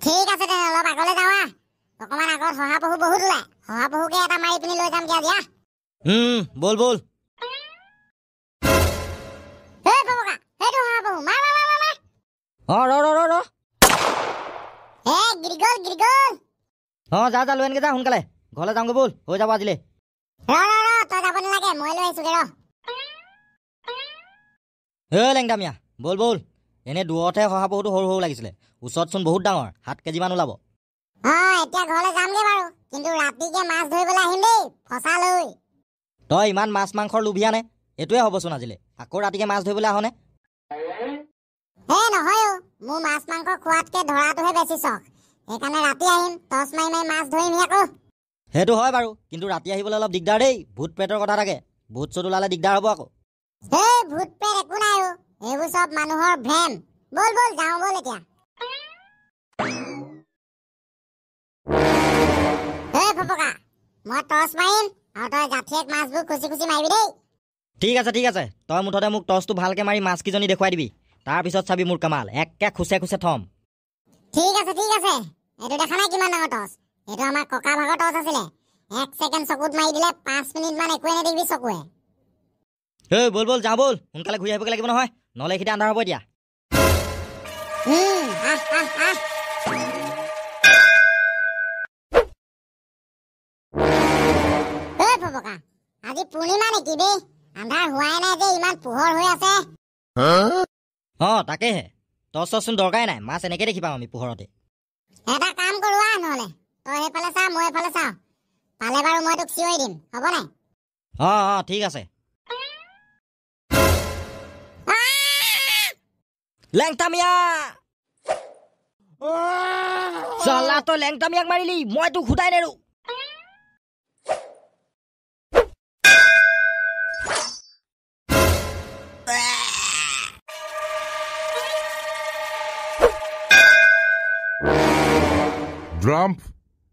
ঠিক আছে তেনে অলপ আগলৈ যাওঁ অকণমান আগত শহাপহু বহুত ওলায় শহাপহুকে এটা মাৰি পিনি লৈ যামগে আজি বল বল। এই বাবুকা সেইটো হাবো মাৰ মাৰ মাৰ মাৰ। ৰ ৰ ৰ ৰ। এই গিৰিগল। যা যা লৈ আনগে যা সোনকালে, ঘৰলৈ যাওঁগৈ বল, হৈ যাব আজিলে। ৰ তই যাব নালাগে, মই লৈ আহিছোগে ৰ। লেংদামীয়া বল বল। এনে দূৰতহে শহাপহুটো সৰু সৰু লাগিছিলে, ওচৰতচোন বহুত ডাঙৰ, 7 কেজিমান ওলাব। এতিয়া ঘৰলৈ যামগে বাৰু, কিন্তু ৰাতিকে মাছ ধৰিবলৈ আহিম দেই, ফচা লৈ। তই ইমান মাছ মাংসৰ লোভিয়া নে? এইটোৱে হ'বচোন আজিলে, আকৌ ৰাতিকে মাছ ধৰিবলৈ আহনে? নহয় মোৰ মাছ মাংস খোৱাতকে ধৰাটোহে বেছি চখ, সেইকাৰণে ৰাতি আহিম, টৰ্চ মাৰি মাৰি মাছ ধৰিমহি আকৌ। সেইটো হয় বাৰু, কিন্তু ৰাতি আহিবলৈ অলপ দিগদাৰ দেই, ভূত প্ৰেতৰ কথা থাকে, ভূত চোত ওলালে দিগদাৰ হ'ব আকৌ। ভূত প্ৰেত একো নাই এইবোৰ চব মানুহৰ ভ্ৰম। বল বল যাওঁ বল এতিয়া। ফপকা মই টৰ্চ মাৰিম আৰু তই জাঠিয়েক মাছবোৰ খুচি খুচি মাৰিবি দেই। ঠিক আছে, তই মুঠতে মোক টৰ্চটো ভালকে মাৰি মাছকেইজনী দেখুৱাই দিবি, তাৰপিছত চাবি মোৰ কামাল, একে খুচে খুচে থম। ঠিক আছে এইটো দেখা নাই কিমান ডাঙৰ টৰ্চ, এইটো আমাৰ ককা ভাগৰ টৰ্চ আছিলে, 1 ছেকেণ্ড চকুত মাৰি দিলে 5 মিনিটমান একোৱে নেদেখিবি চকুৱে। বল বল যাওঁ বল, সোনকালে ঘূৰি আহিবগৈ লাগিব নহয়, নহ'লে এইখিনিতে আন্ধাৰ হ'ব এতিয়া। ফপকা আজি পূৰ্ণিমা নেকি দেই, আন্ধাৰ হোৱাই নাই যে ইমান পোহৰ হৈ আছে। তাকেহে, টৰ্চ চৰ্চচোন দৰকাৰে নাই, মাছ এনেকে দেখি পাওঁ আমি পোহৰতে। এটা কাম কৰো নহ'লে, তই সেইফালে চা মই এইফালে চাওঁ, পালে বাৰু মই তোক চিঞৰি দিম, হ'ব নাই? ঠিক আছে। লেংটামিয়া চালা, তই লেংটামিয়াক মাৰিলি, মই তোক সুধাই নেৰো। ড্ৰাম্প,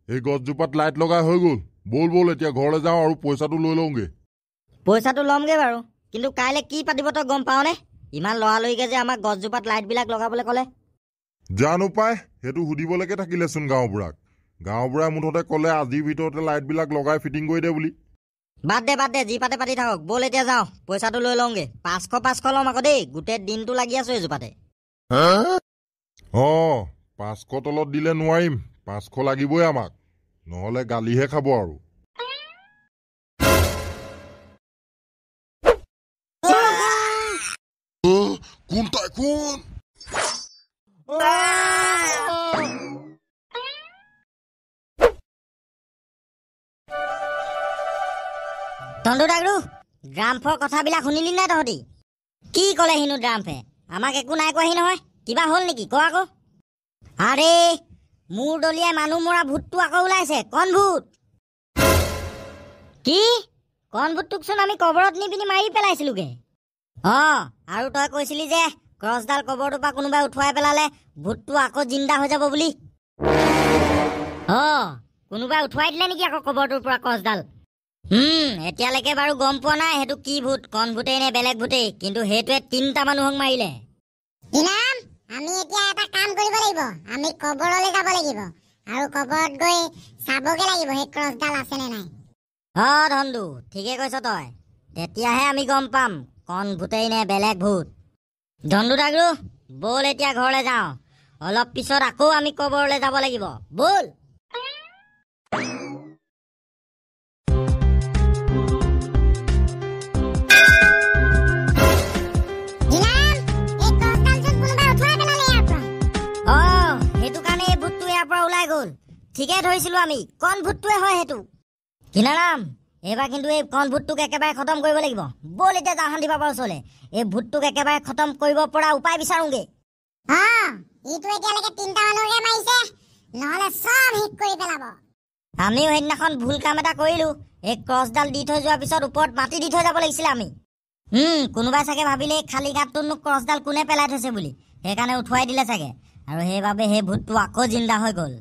এই গছজোপাত লাইট লগাই হৈ গ'ল, বল এতিয়া ঘৰলৈ যাওঁ আৰু পইচাটো লৈ লওঁগে। পইচাটো ল'মগে বাৰু, কিন্তু কাইলৈ কি পাতিব তই গম পাৱনে? ইমান লৰালৰিকে যে আমাক গছজোপাত লাইটবিলাক লগাবলৈ ক'লে। জানো পাই, সেইটো সুধিবলৈকে থাকিলেচোন গাঁওবুঢ়াই মুঠতে ক'লে আজিৰ ভিতৰতে লাইটবিলাক লগাই ফিটিং কৰি দে বুলি। বাদ দে, যি পাতে পাতি থাকক, বল এতিয়া যাওঁ, পইচাটো লৈ লওঁগে। 500 ল'ম আকৌ দেই, গোটেই দিনটো লাগি আছো এইজোপাতে। 500 তলত দিলে নোৱাৰিম, 500 লাগিবই আমাক, নহ'লে গালিহে খাব আৰু। কোন তাই কোন? তন্দু ডাগৰু, ড্ৰাম্পৰ কথাবিলাক শুনিলি নাই তহঁতি? কি ক'লে হিনো ড্ৰাম্পে? আমাক একো নাই কোৱাহি নহয়, কিবা হ'ল নেকি ক আকৌ। আৰে মোৰ দলিয়াই মানুহ মৰা ভূতটো আকৌ ওলাইছে, কণ ভূত। কি? কণ ভূতটোকচোন আমি কবৰত নি পিনি মাৰি পেলাইছিলোগে। আৰু তই কৈছিলি যে ক্ৰছডাল কবৰটোৰ পৰা কোনোবাই উঠুৱাই পেলালে ভূতটো আকৌ জিন্দা হৈ যাব বুলি। কোনোবাই উঠুৱাই দিলে নেকি আকৌ কবৰটোৰ পৰা ক্ৰছডাল? এতিয়ালৈকে বাৰু গম পোৱা নাই সেইটো কি ভূত, কণ ভূতেই নে বেলেগ ভূতেই, কিন্তু সেইটোৱে 3টা মানুহক মাৰিলে। আমি এতিয়া এটা কাম কৰিব লাগিব, আমি কবৰলৈ যাব লাগিব আৰু কবৰত গৈ চাবগে লাগিব সেই ক্ৰছডাল আছে নে নাই। ধন্দু ঠিকে কৈছ তই, তেতিয়াহে আমি গম পাম কণ ভূতেই নে বেলেগ ভূত। ধন্দু ডাগৰু, বল এতিয়া ঘৰলৈ যাওঁ, অলপ পিছত আকৌ আমি কবৰলৈ যাব লাগিব, বল। ঠিকে ধৰিছিলো আমি, কণ ভূতটোৱে হয় সেইটো। কিনাৰাম, এইবাৰ কিন্তু এই কণ ভূতটোক একেবাৰে খতম কৰিব লাগিব, বল এতিয়া যাওঁ শান্তি পাবৰ ওচৰলে, এই ভূতটোক একেবাৰে খতম কৰিব পৰা উপায় বিচাৰোগে। ইটো এতিয়ালৈকে 3টা মানুহকে মাৰিছে, নহলে সব হিট কৰি পেলাব। আমিও সেইদিনাখন ভুল কাম এটা কৰিলো, এই ক্ৰছডাল দি থৈ যোৱাৰ পিছত ওপৰত মাটি দি থৈ যাব লাগিছিলে আমি। কোনোবাই চাগে ভাবিলে খালী গাঁতটোনো ক্ৰছডাল কোনে পেলাই থৈছে বুলি, সেইকাৰণে উঠুৱাই দিলে চাগে, আৰু সেইবাবে সেই ভূতটো আকৌ জিন্দা হৈ গ'ল।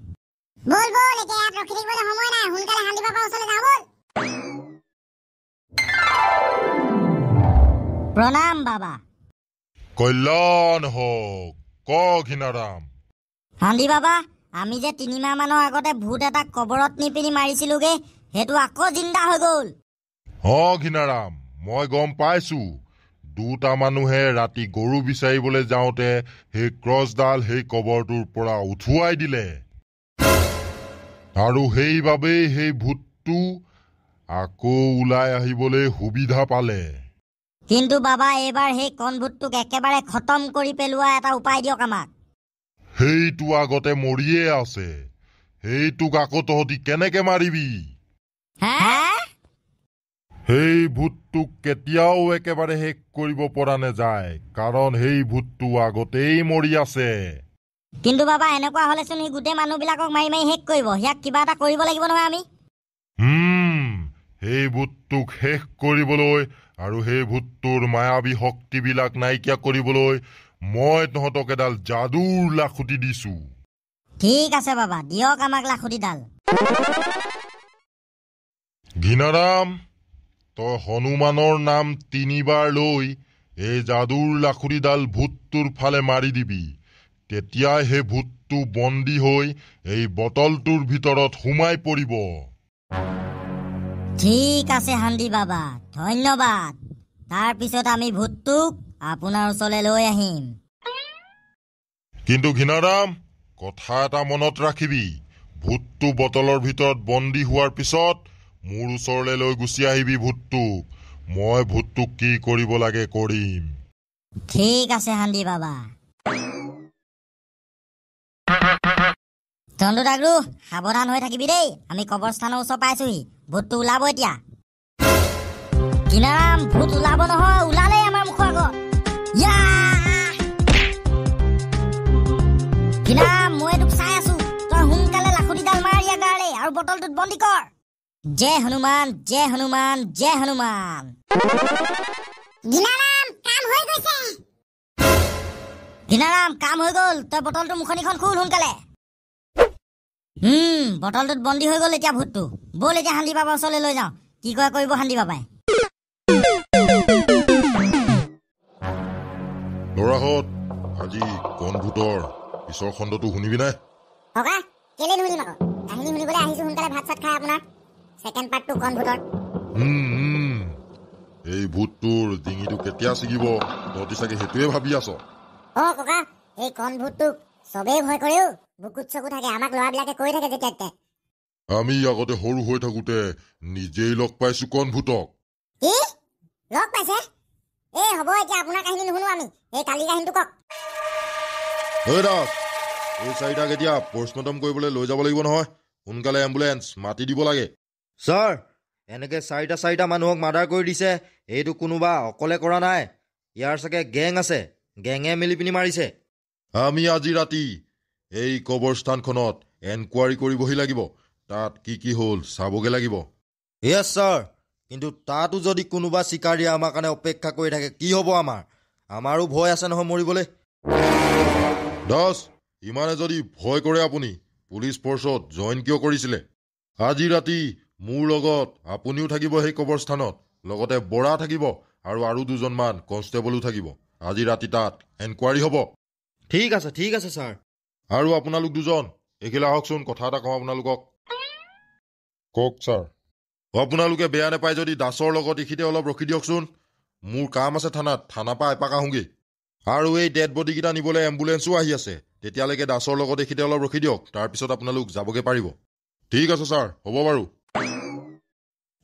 বল এতিয়া ইয়াত ৰখি থাকিবলৈ সময় নাই, সোনকালে শান্তি পাবৰ ওচৰলৈ যাওঁ বল। প্ৰণাম বাবা। কল্যাণ হওক, ক ঘিনাৰাম। শান্তি বাবা, আমি যে 3 মাহ মানৰ আগতে ভূত এটা কবৰত নি পিনি মাৰিছিলোগে, সেইটো আকৌ জিন্দা হৈ গ'ল। ঘিনাৰাম, মই গম পাইছো। দুটা মানুহে ৰাতি গৰু বিচাৰিবলৈ যাওঁতে সেই ক্ৰছডাল সেই কবৰটোৰ পৰা উঠুৱাই দিলে, আৰু সেইবাবেই সেই ভূতটো আকৌ ওলাই আহিবলৈ সুবিধা পালে। কিন্তু বাবা, এইবাৰ সেই কণভূতটোক একেবাৰে খতম কৰি পেলোৱা এটা উপায় দিয়ক আমাক। সেইটো আগতে মৰিয়ে আছে, সেইটোক আকৌ তহঁতি কেনেকে মাৰিবি? সেই ভূতটোক কেতিয়াও একেবাৰে শেষ কৰিব পৰা নাযায়, কাৰণ সেই ভূতটো আগতেই মৰি আছে। কিন্তু বাবা, এনেকুৱা হলেচোন সি গোটেই মানুহবিলাকক মাৰি মাৰি শেষ কৰিব। ইয়াক কিবা এটা কৰিব লাগিব নহয় আমি। সেই ভূতটোক শেষ কৰিবলৈ আৰু সেই ভূতটোৰ মায়াবী শক্তিবিলাক নাইকিয়া কৰিবলৈ মই তহঁতক এডাল যাদুৰ লাখুটি দিছো। ঠিক আছে বাবা, দিয়ক আমাক লাখুটিডাল। ঘিনাৰাম, তই হনুমানৰ নাম 3 বাৰ লৈ এই যাদুৰ লাখুটিডাল ভূতটোৰ ফালে মাৰি দিবি। তেতিয়াই সেই ভূতটো বন্দী হৈ এই বটলটোৰ ভিতৰত সোমাই পৰিব। ঠিক আছে হান্দী বাবা, ধন্যবাদ। তাৰপিছত আমি ভূতটোক আপোনাৰ ওচৰলৈ লৈ আহিম। কিন্তু ঘিনাৰাম, কথা এটা মনত ৰাখিবি, ভূতটো বটলৰ ভিতৰত বন্দী হোৱাৰ পিছত মোৰ ওচৰলৈ লৈ গুচি আহিবি ভূতটোক। মই ভূতটোক কি কৰিব লাগে কৰিম। ঠিক আছে হান্দী বাবা। চন্দু ডাগৰু, সাৱধান হৈ থাকিবি দেই। আমি কবৰস্থানৰ ওচৰ পাইছোহি। ভূতটো ওলাব এতিয়া। ঘিনাৰাম, ভূত ওলাব নহয়, ওলালেই আমাৰ মুখৰ আগত। ঘিনাৰাম, মই তোক চাই আছো। তই সোনকালে লাখুটিডাল মাৰ ইয়াৰ গাড়ী আৰু বটলটোত বন্দী কৰ। জয় হনুমান, জয় হনুমান, জয় হনুমান। ঘিনাৰাম, কাম হৈ গৈছে। ঘিনাৰাম, কাম হৈ গ'ল। তই বটলটোৰ মুখনিখন খোল সোনকালে। বটলটোত বন্দী হৈ গ'ল এতিয়া ভূতটো। ব'ল এতিয়া হান্দী বাবাৰ ওচৰলৈ লৈ যাওঁ। কি কয় কৰিব হান্দী বাবাই। ল'ৰাহঁত, আজি কণ ভূতৰ পিছৰ খণ্ডটো শুনিবি নাই? ককা, কেলে নুশুনিম আকৌ? কাহিনী শুনিবলৈ আহিছো সোনকালে ভাত চাত খাই আপোনাৰ। ছেকেণ্ড পাৰ্টটো কণ ভূতৰ। এই ভূতটোৰ ডিঙিটো কেতিয়া ছিগিব তহঁতি চাগে সেইটোৱে ভাবি আছ। ককা, এই কণ ভূতটোক চবেই ভয় কৰেও। বুকুত চকু থাকে, আমাক ল'ৰাবিলাকে কৈ থাকে যেতিয়া তেতিয়া। আমি আগতে সৰু হৈ থাকোতে নিজেই লগ পাইছো কণ ভূতক। কি লগ পাইছে? হ'ব এতিয়া আপোনাৰ কাহিনী নুশুনো আমি। এই কালিৰ কাহিনীটো কওক। দাস, এই 4টাক এতিয়া পষ্টমৰ্টম কৰিবলৈ লৈ যাব লাগিব নহয়। সোনকালে এম্বুলেন্স মাতি দিব লাগে। ছাৰ, এনেকে 4টা মানুহক মাৰ্ডাৰ কৰি দিছে। এইটো কোনোবা অকলে কৰা নাই। ইয়াৰ চাগে গেং আছে, গেঙে মিলি পিনি মাৰিছে। আমি আজি ৰাতি এই কবৰস্থানখনত এনকুৱাৰী কৰিবহি লাগিব। তাত কি কি হ'ল চাবগে লাগিব। য়েছ ছাৰ, কিন্তু তাতো যদি কোনোবা চিকাৰীয়ে আমাৰ কাৰণে অপেক্ষা কৰি থাকে কি হ'ব আমাৰ? আমাৰো ভয় আছে নহয় মৰিবলৈ। দাস, ইমানে যদি ভয় কৰে আপুনি পুলিচ ফৰ্চত জইন কিয় কৰিছিলে? আজি ৰাতি মোৰ লগত আপুনিও থাকিব সেই কবৰস্থানত, লগতে বৰা থাকিব আৰু 2জনমান কনষ্টেবলো থাকিব। আজি ৰাতি তাত এনকুৱাৰী হ'ব। ঠিক আছে ছাৰ। আৰু আপোনালোক 2জন এইখিলা আহকচোন, কথা এটা কওঁ আপোনালোকক। কওক ছাৰ। আপোনালোকে বেয়া নাপায় যদি দাসৰ লগত এইখিতে অলপ ৰখি দিয়কচোন। মোৰ কাম আছে থানাত, থানাৰ পৰা এপাক আহোঁগৈ। আৰু এই ডেড বডিকেইটা নিবলৈ এম্বুলেন্সো আহি আছে। তেতিয়ালৈকে দাসৰ লগত এইখিতে অলপ ৰখি দিয়ক, তাৰপিছত আপোনালোক যাবগৈ পাৰিব। ঠিক আছে ছাৰ, হ'ব বাৰু।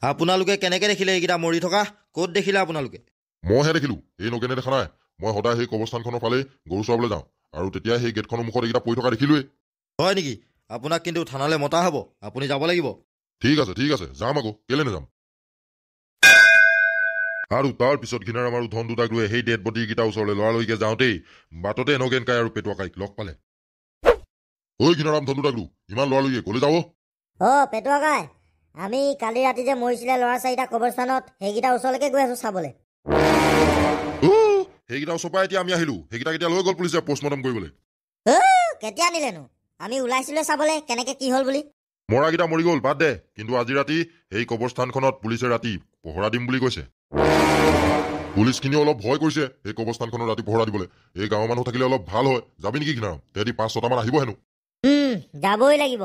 আপোনালোকে কেনেকে দেখিলে এইকেইটা মৰি থকা? ক'ত দেখিলে আপোনালোকে? মইহে দেখিলো, এই নগেনে দেখা নাই? মই সদায় সেই কবৰস্থানখনৰ ফালে গৰু চৰাবলৈ যাওঁ, আৰু তেতিয়া সেই গেটখনৰ মুখত এইকেইটা পৰি থকা দেখিলোৱেই। হয় নেকি? আপোনাক কিন্তু থানালৈ মতা হ'ব, আপুনি যাব লাগিব। ঠিক আছে যাম আকৌ, কেলে নাযাম। আৰু তাৰ পিছত ঘিনাৰাম আৰু ধন দুটাকলৈ সেই ডেড বডিকেইটা ওচৰলৈ লৰালৰিকে যাওঁতেই বাটতে নগেন কাই আৰু পেটুৱা কাইক লগ পালে। ঐ ঘিনাৰাম, ধন দুটাকলো, ইমান লৰালৰিকে ক'লে যাব? পেটুৱা কাই, আমি কালি ৰাতি যে মৰিছিলে ল'ৰা 4টা কবৰস্থানত, সেইকেইটা ওচৰলৈকে গৈ আছো চাবলৈ। সেইকেইটা ওচৰ পৰা এতিয়া আমি আহিলো, সেইকেইটা কেতিয়া লৈ গ'ল পুলিচে পষ্টমৰ্টম কৰিবলৈ? কেতিয়া নিলেনো? আমি ওলাইছিলো চাবলৈ কেনেকে কি হ'ল বুলি। মৰাকেইটা মৰি গ'ল, বাদ দে। কিন্তু আজি ৰাতি এই কবৰস্থানখনত পুলিচে ৰাতি পহৰা দিম বুলি কৈছে। পুলিচখিনিও অলপ ভয় কৰিছে এই কবৰস্থানখনত ৰাতি পহৰা দিবলৈ। এই গাঁৱৰ মানুহ থাকিলে অলপ ভাল হয়। যাবি নেকি ঘিনাৰাম? তেহেঁতি 5-6টামান আহিব হেনো। যাবই লাগিব,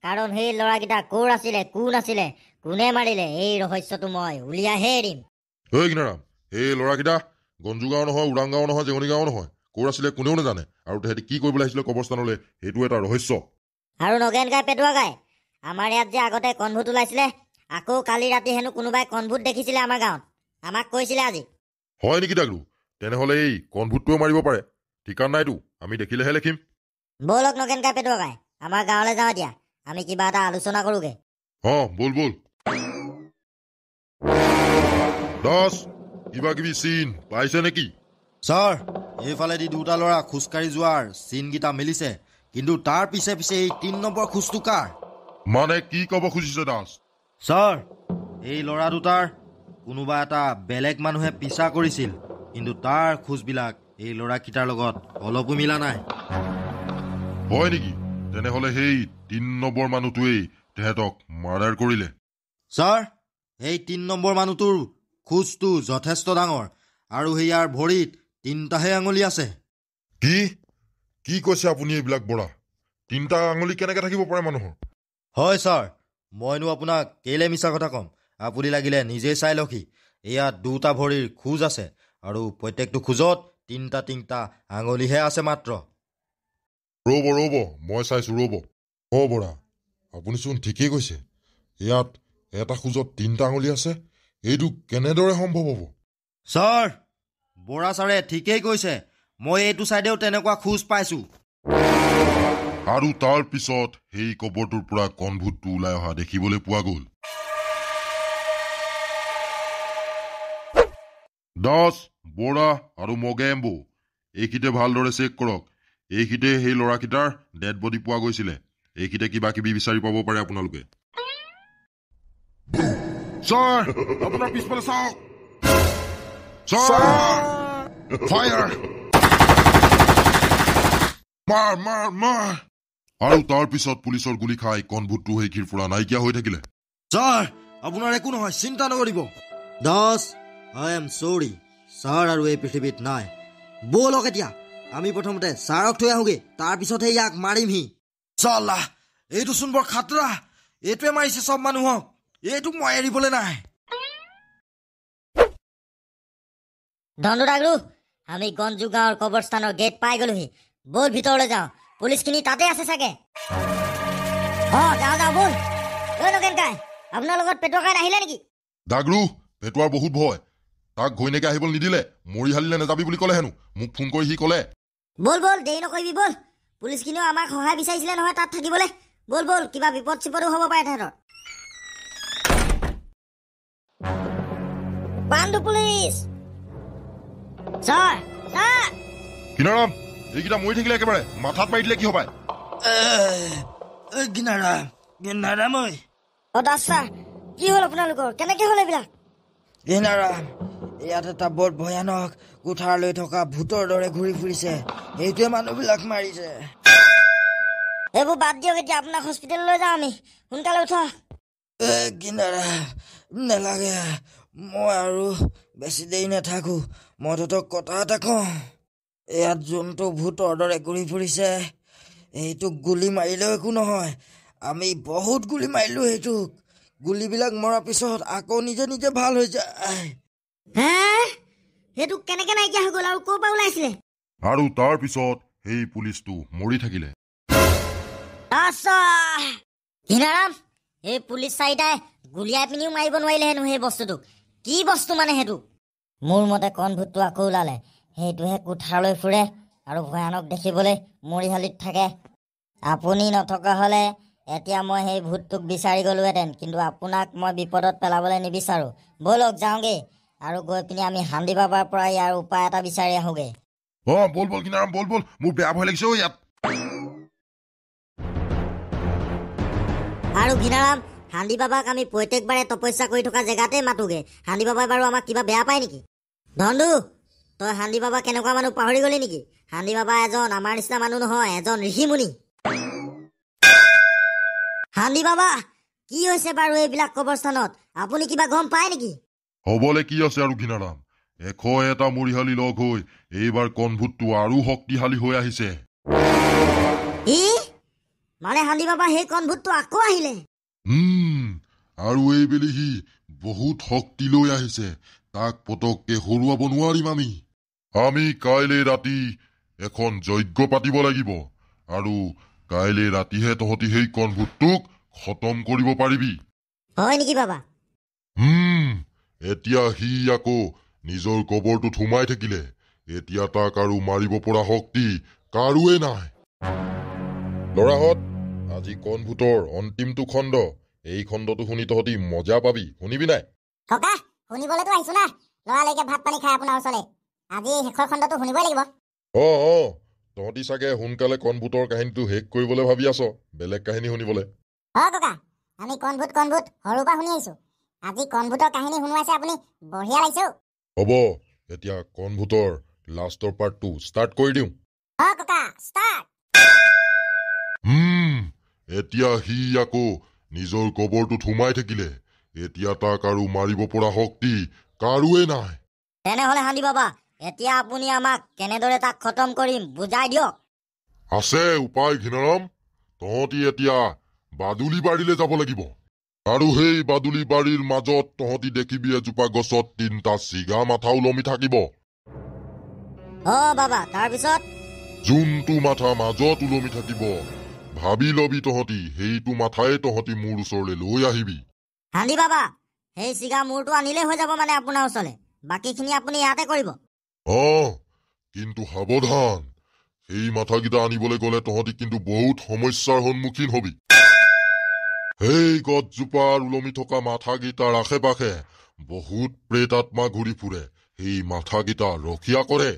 কাৰণ সেই ল'ৰাকেইটা ক'ৰ আছিলে কোন আছিলে কোনে মাৰিলে এই ৰহস্যটো মই উলিয়াইহে এৰিম। ঐ ঘিনাৰাম, এই ল'ৰাকেইটা গঞ্জু গাঁও নহয়, ওৰাং গাঁও নহয়, জেঙনি গাঁও নহয়, ক'ৰ আছিলে কোনেও নাজানে। আৰু তেহেঁতি কি কৰিবলৈ আহিছিলে কবৰস্থানলৈ সেইটো এটা ৰহস্য। আৰু নগেন গাই পেটুৱা গাই, আমাৰ ইয়াত যে আগতে কণভূত ওলাইছিলে, আকৌ কালি ৰাতি হেনো কোনোবাই কণভূত দেখিছিলে আমাৰ গাঁৱত, আমাক কৈছিলে আজি। হয় নেকি ডাগৰু? তেনেহ'লে এই কণভূতটোৱেও মাৰিব পাৰে, ঠিকান নাইতো, আমি দেখিলেহে লেখিম। ব'লক নগেন গাই পেটুৱা গাই, আমাৰ গাঁৱলৈ যাওঁ এতিয়া, আমি কিবা এটা আলোচনা কৰোঁগে। বল বল। দাস, কিবা কিবি চিন পাইছে নেকি? ছাৰ, এইফালেদি দুটা ল'ৰা খোজকাঢ়ি যোৱাৰ চিনকেইটা মিলিছে, কিন্তু তাৰ পিছে পিছে এই ৩ নম্বৰ খোজটো কাৰ? মানে কি ক'ব খুজিছে দাস? ছাৰ, এই ল'ৰা দুটাৰ কোনোবা এটা বেলেগ মানুহে পিছা কৰিছিল, কিন্তু তাৰ খোজবিলাক এই ল'ৰাকেইটাৰ লগত অলপো মিলা নাই। হয় নেকি? তেনেহ'লে সেই ৩ নম্বৰ মানুহটোৱেই তেহেঁতক মাৰ্ডাৰ কৰিলে। ছাৰ, সেই ৩ নম্বৰ মানুহটোৰ খোজটো যথেষ্ট ডাঙৰ, আৰু সেয়াৰ ভৰিত ৩টাহে আঙুলি আছে। কি কি কৈছে আপুনি এইবিলাক বৰা? ৩টা আঙুলি কেনেকে থাকিব পাৰে মানুহৰ? হয় ছাৰ, মইনো আপোনাক কেলে মিছা কথা ক'ম, আপুনি লাগিলে নিজেই চাই লওকহি। ইয়াত 2টা ভৰিৰ খোজ আছে, আৰু প্ৰত্যেকটো খোজত ৩টা আঙুলিহে আছে মাত্ৰ। ৰ'ব, মই চাইছো ৰ'ব। বৰা, আপুনিচোন ঠিকেই কৈছে, ইয়াত এটা খোজত 3টা আঙুলি আছে, এইটো কেনেদৰে সম্ভৱ হ'ব? ছাৰ, বৰা ছাৰে ঠিকেই কৈছে, মই এইটো চাইডেও তেনেকুৱা খোজ পাইছোঁ। আৰু তাৰ পিছত সেই কবৰটোৰ পৰা কণভূতটো ওলাই অহা দেখিবলৈ পোৱা গ'ল। দাস, বৰা আৰু মগেম্বু, এইখিতে ভালদৰে চেক কৰক। এইখিতে সেই ল'ৰাকেইটাৰ ডেড বডি পোৱা গৈছিলে। এইখিতে কিবা কিবি বিচাৰি পাব পাৰে আপোনালোকে। ছাৰ, আপোনাৰ পিছফালে চাওক। Sir, fire! মাৰ! আৰু তাৰ পিছত পুলিচৰ গুলী খাই কণভূতটো সেইখিৰ পৰা নাইকিয়া হৈ থাকিলে। ছাৰ, আপোনাৰ একো নহয়, চিন্তা নকৰিব। দাস, আই এম চৰি, ছাৰ আৰু এই পৃথিৱীত নাই। ব'লক এতিয়া আমি প্ৰথমতে ছাৰক থৈ আহোঁগে, তাৰপিছতহে ইয়াক মাৰিমহি। চাল্লাহ, এইটোচোন বৰ খাতৰা, এইটোৱে মাৰিছে চব মানুহক, এইটোক মই এৰিবলৈ নাই। ধনু ডাগৰু, আমি গঞ্জু গাঁৱৰ কবৰস্থানৰ গেট পাই গলোহি। ব'ল ভিতৰলৈ যাওঁ, পুলিচখিনি তাতে আছে চাগে। যাওঁ ব'ল। ঐ নগেন কাই, আপোনাৰ লগত পেটুৱা কাই নাহিলে নেকি? ডাগৰু, পেটুৱাৰ বহুত ভয়, তাক ঘৈণীয়েকে আহিবলৈ নিদিলে। মৰিশালীলে নাযাবি বুলি ক'লে হেনো, মোক ফোন কৰি সি ক'লে। ব'ল দেৰি নকৰিবি, ব'ল। পুলিচখিনিও আমাক সহায় বিচাৰিছিলে নহয় তাত থাকিবলৈ। ব'ল, কিবা বিপদ চিপদো হ'ব পাৰে তেহেঁতৰ। বান্ধু পুলিচ! ছাৰ! কিনাৰাম, এইকেইটা মৰি থাকিলে একেবাৰে মাথাত মাৰি দিলে কি হ'ব? দাস ছাৰ, কি হ'ল আপোনালোকৰ? কেনেকে হ'ল এইবিলাক? ইয়াত এটা বৰ ভয়ানক কোঠাৰ লৈ থকা ভূতৰ দৰে ঘূৰি ফুৰিছে, এইটোৱে মানুহবিলাক মাৰিছে। এইবোৰ বাদ দিয়ক, এতিয়া আপোনাক হস্পিটেললৈ যাওঁ আমি। সোনকালে উঠা। নেলাগে, মই আৰু বেছি দেৰি নাথাকো। মই তহঁতক কথা এটা কওঁ, ইয়াত যোনটো ভূতৰ দৰে ঘূৰি ফুৰিছে, এইটোক গুলী মাৰিলেও একো নহয়। আমি বহুত গুলী মাৰিলো সেইটোক, গুলীবিলাক মৰাৰ পিছত আকৌ নিজে নিজে ভাল হৈ যায়। সেইটো কেনেকে নাইকিয়া হৈ গ'ল আৰু ক'ৰ পৰা ওলাইছিলে? আৰু তাৰ পিছত সেই পুলিচটো মৰি থাকিলে। ঘিনাৰাম, এই পুলিচ চাৰিটাই গুলিয়াই পিনিও মাৰিব নোৱাৰিলে হেনো সেই বস্তুটোক। কি বস্তু মানে সেইটো? মোৰ মতে কণভূতটো আকৌ ওলালে। সেইটোহে কোঠাৰলৈ ফুৰে আৰু ভয়ানক দেখিবলৈ মৰিশালীত থাকে। আপুনি নথকা হ'লে এতিয়া মই সেই ভূতটোক বিচাৰি গ'লোহেঁতেন, কিন্তু আপোনাক মই বিপদত পেলাবলৈ নিবিচাৰোঁ। ব'লক যাওঁগে, আৰু গৈ পিনি আমি হান্দি বাবাৰ পৰা ইয়াৰ উপায় এটা বিচাৰি আহোঁগে। বল কিনাৰাম, বল, মোৰ বেয়া ভয় লাগিছে ইয়াত। আৰু ঘিনাৰাম, হান্দি বাবাক আমি প্ৰত্যেকবাৰে তপস্যা কৰি থকা জেগাতে মাতোগে। হান্দি বাবাই বাৰু আমাক কিবা বেয়া পায় নেকি? ধনু, তই হান্দি বাবা কেনেকুৱা মানুহ পাহৰি গলি নেকি? হান্দি বাবা এজন আমাৰ নিচিনা মানুহ নহয়, এজন ঋষিমুনি। হান্দি বাবা, কি হৈছে বাৰু এইবিলাক কবৰস্থানত? আপুনি কিবা গম পায় নেকি? হ'বলে কি আছে আৰু ঘিনাৰাম, 101টা মৰিশালী লগ হৈ এইবাৰ কণভূতটো আৰু শক্তিশালী হৈ আহিছে। মানে হান্দি বাবা সেই কণভূতটো আকৌ আহিলে? আৰু এইবেলি সি বহুত শক্তি লৈ আহিছে, তাক পতককে হৰুৱাব নোৱাৰিম আমি। আমি কাইলৈ ৰাতি এখন যজ্ঞ পাতিব লাগিব, আৰু কাইলৈ ৰাতিহে তহঁতি সেই কণভূতটোক খতম কৰিব পাৰিবি। হয় নেকি বাবা? এতিয়া সি আকৌ নিজৰ কবৰটোত সোমাই থাকিলে, এতিয়া তাক আৰু মাৰিব পৰা শক্তি কাৰোৱে নাই। ল'ৰাহঁত, আজি কণভূতৰ অন্তিমটো খণ্ড, এই খণ্ডটো শুনি তহঁতি মজা পাবি, শুনিবি নাই? ককা শুনিবলেতো আহিছো না, লৰালৈকে ভাত পানী খাই আপোনাৰ ওচৰলৈ। আজি শেষৰ খণ্ডটো শুনিবই লাগিব। তহঁতি চাগে সোনকালে কণভূতৰ কাহিনীটো শেষ কৰিবলৈ ভাবি আছ, বেলেগ কাহিনী শুনিবলৈ। ককা আমি কণভূত সৰুৰ পৰা শুনি আহিছো। আজি কণভূতৰ কাহিনী শুনোৱাইছে আপুনি, বঢ়িয়া লাগিছে। হ'ব, এতিয়া কণভূতৰ লাষ্টৰ পাৰ্টটো ষ্টাৰ্ট কৰি দিওঁ। ককা ষ্টাৰ্ট। এতিয়া সি আকৌ নিজৰ কবৰটোত সোমাই থাকিলে, এতিয়া তাক আৰু মাৰিব পৰা শক্তি কাৰোৱে নাই। তেনেহলে হান্দি বাবা, এতিয়া আপুনি আমাক কেনেদৰে তাক খতম কৰিম বুজাই দিয়ক। আছে উপায় ঘিনাৰাম। তহঁতি এতিয়া বাদুলি বাৰীলৈ যাব লাগিব, আৰু সেই বাদুলি বাৰীৰ মাজত তহঁতি দেখিবি এজোপা গছত 3টা চিগা মাথা ওলমি থাকিব। বাবা, তাৰপিছত? যোনটো মাথা মাজত ওলমি থাকিব, ভাবি লবি তহঁতি সেইটো মাথাই তহঁতি মোৰ ওচৰলৈ লৈ আহিবি। হান্দি বাবা, সেই চিগা মূৰটো আনিলেই হৈ যাব মানে আপোনাৰ ওচৰলৈ? বাকীখিনি আপুনি ইয়াতে কৰিব? কিন্তু সাৱধান, সেই মাথাকেইটা আনিবলৈ গলে তহঁতি কিন্তু বহুত সমস্যাৰ সন্মুখীন হবি। সেই গছজোপাৰ ওলমি থকা মাথাকেইটাৰ আশে পাশে বহুত প্ৰেত আত্মা ঘূৰি ফুৰে, সেই মাথাকেইটা ৰখীয়া কৰে।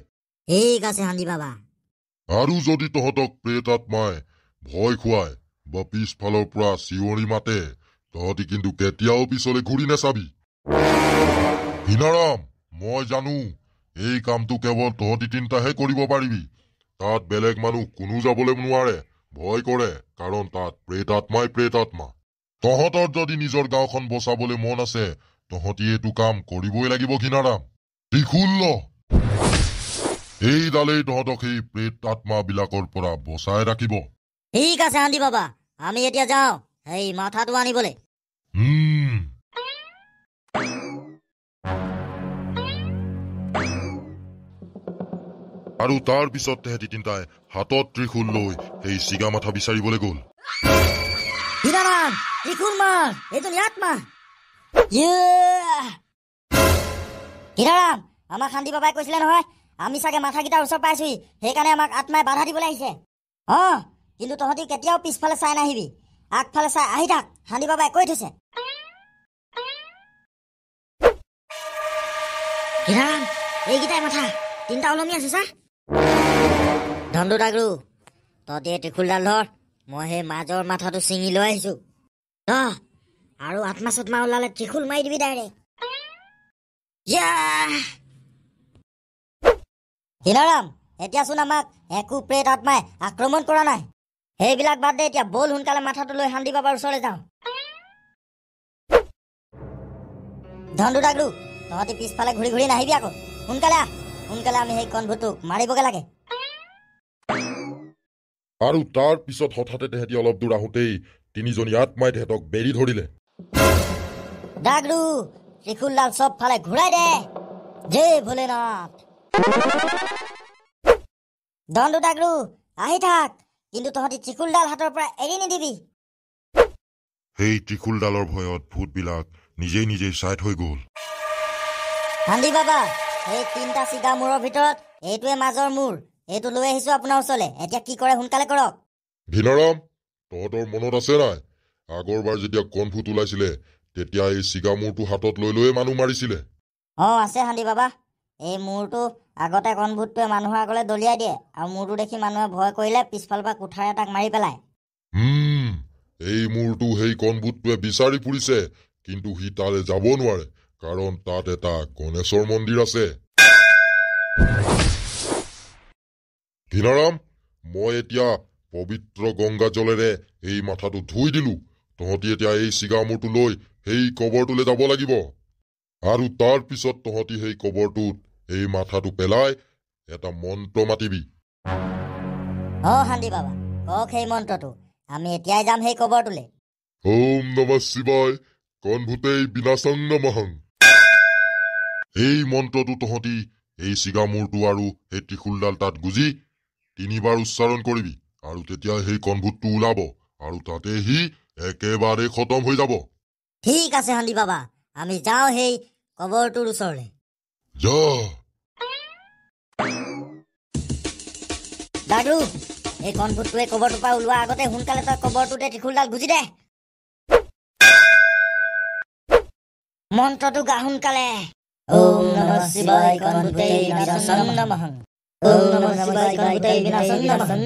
ঠিক আছে হান্দি বাবা। আৰু যদি তহঁতক প্ৰেত আত্মাই ভয় খুৱাই বা পিছফালৰ পৰা চিঞৰি মাতে, তহঁতি কিন্তু কেতিয়াও পিছলৈ ঘূৰি নাচাবি। ঘিনাৰাম, মই জানো এই কামটো কেৱল তহঁতি 3টাহে কৰিব পাৰিবি। তাত বেলেগ মানুহ কোনো যাবলৈ নোৱাৰে, ভয় কৰে, কাৰণ তাত প্ৰেত আত্মা। তহঁতৰ যদি নিজৰ গাঁওখন বচাবলৈ মন আছে, তহঁতি এইটো কাম কৰিবই লাগিব ঘিনাৰাম। ত্ৰিশূল ল, এইডালেই তহঁতক সেই প্ৰেত আত্মা বিলাকৰ পৰা বচাই ৰাখিব। ঠিক আছে হান্দি বাবা, আমি এতিয়া যাওঁ সেই মাথাটো আনিবলৈ। আৰু তাৰ পিছত তেহেঁতি 3টাই হাতত ত্ৰিশূল লৈ সেই চিগা মাথা বিচাৰিবলৈ গল। ঘিনাৰাম, ত্ৰিশূল মাৰ, এইটো আত্মা। ঘিনাৰাম, আমাক হান্দি বাবাই কৈছিলে নহয়, আমি চাগে মাথাকেইটাৰ ওচৰ পাইছোহি, সেইকাৰণে আমাক আত্মাই বাধা দিবলৈ আহিছে। কিন্তু তহঁতি কেতিয়াও পিছফালে চাই নাহিবি, আগফালে চাই আহি থাক, হান্দি বাবাই কৈ থৈছে। ঘিনাৰাম, এইকেইটাই মাথা 3টা ওলমি আছে চা। ধনদু ডাগৰু, তহঁতি এই ত্ৰিশূলডাল ধৰ, মই সেই মাজৰ মাথাটো ছিঙি লৈ আহিছো। আৰু আত্মা চাত্মা ওলালে ত্ৰিশূল মাৰি দিবি ডাইৰেক্ট। ঘিনাৰাম, এতিয়াচোন আমাক একো প্ৰেত আত্মাই আক্ৰমণ কৰা নাই। সেইবিলাক বাদ দে, এতিয়া বল সোনকালে মাথাটো লৈ হান্দি বাবাৰ ওচৰলৈ যাওঁ। ধনদু ডাগৰু, তহঁতি পিছফালে ঘূৰি ঘূৰি নাহিবি আকৌ, সোনকালে আহ, সোনকালে আমি সেই কণভূতটোক মাৰিবগে লাগে। আৰু তাৰ পিছত হঠাতে তেহেঁতি অলপ দূৰ আহোঁতেই 3জনী আত্মাই তেহেঁতক বেৰি ধৰিলে। ডাগৰু, ত্ৰিশূলডাল চব ফালে ঘূৰাই দে, জয় ভোলেনাথ। ধনদু ডাগৰু, আহি থাক, কিন্তু তহঁতি ত্ৰিশূলডাল হাতৰ পৰা এৰি নিদিবি। সেই ত্ৰিশূলডালৰ ভয়ত ভূতবিলাক নিজেই নিজেই চাইড হৈ গল। হান্দি বাবা, সেই 3টা চিগা মূৰৰ ভিতৰত এইটোৱে মাজৰ মূৰ, এইটো লৈ আহিছো আপোনাৰ ওচৰলৈ, এতিয়া কি কৰে সোনকালে কৰক। ঘিনাৰাম, তহঁতৰ মনত আছে নাই, আগৰবাৰ যেতিয়া কণভূত ওলাইছিলে, তেতিয়া এই চিগা মূৰটো হাতত লৈ লৈয়ে মানুহ মাৰিছিলে। আছে হান্দি বাবা, এই মূৰটো আগতে কণভূতটোৱে মানুহৰ আগলৈ দলিয়াই দিয়ে, আৰু মূৰটো দেখি মানুহে ভয় কৰিলে পিছফালৰ পৰা কুঠাৰে তাক মাৰি পেলায়। এই মূৰটো সেই কণভূতটোৱে বিচাৰি ফুৰিছে, কিন্তু সি তালৈ যাব নোৱাৰে, কাৰণ তাত এটা গণেশৰ মন্দিৰ আছে। ঘিনাৰাম, মই এতিয়া পবিত্ৰ গংগা জলেৰে এই মাথাটো ধুই দিলো। তহঁতি এতিয়া এই চিগা মূৰটো লৈ সেই কবৰটোলৈ যাব লাগিব, আৰু তাৰ পিছত তহঁতি সেই কবৰটোত এই মাথাটো পেলাই এটা মন্ত্ৰ মাতিবি। হান্দি বাবা, কওক সেই মন্ত্ৰটো, আমি এতিয়াই যাম সেই কবৰটোলৈ। ওম নমঃ শিৱায়, কণভূতেই বিনাশং নমঃ। এই মন্ত্ৰটো তহঁতি এই চিগামূৰটো আৰু সেই ত্ৰিশূলডাল তাত গুজি 3 বাৰ উচ্চাৰণ কৰিবি আৰু তেতিয়া সেই কণভূতটো ওলাব আৰু তাতে সি একেবাৰে খতম হৈ যাব। ঠিক আছে হান্দি বাবা, আমি যাওঁ সেই কবৰটোৰ ওচৰলৈ। যা। দাদু, এই কণভূতটোৱে কবৰটোৰ পৰা ওলোৱাৰ আগতে সোনকালে তই কবৰটোতে ত্ৰিশূলডাল গুজি দে। মন্ত্ৰটো গা সোনকালে। ওম নমঃ শিৱায় কণভূতেই বিনাশং নমঃ। ওম নমঃ শিৱায় কণভূতেই বিনাশং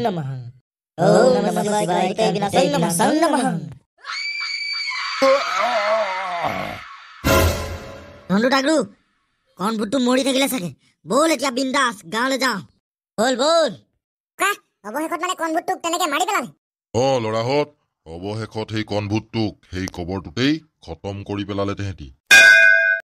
নমঃ। ওম নমঃ শিৱায় কণভূতেই বিনাশং নমঃ। ধনু ডাগৰু, কণভূতটো মৰি থাকিলে চাগে। বল এতিয়া বিন্দাছ গাঁৱলৈ যাওঁ। বল বল। অৱশেষত মানে কণভূতটোক তেনেকে মাৰি পেলালে। ল'ৰাহঁত, অৱশেষত সেই কণভূতটোক সেই কবৰটোতেই খতম কৰি পেলালে তেহেঁতি।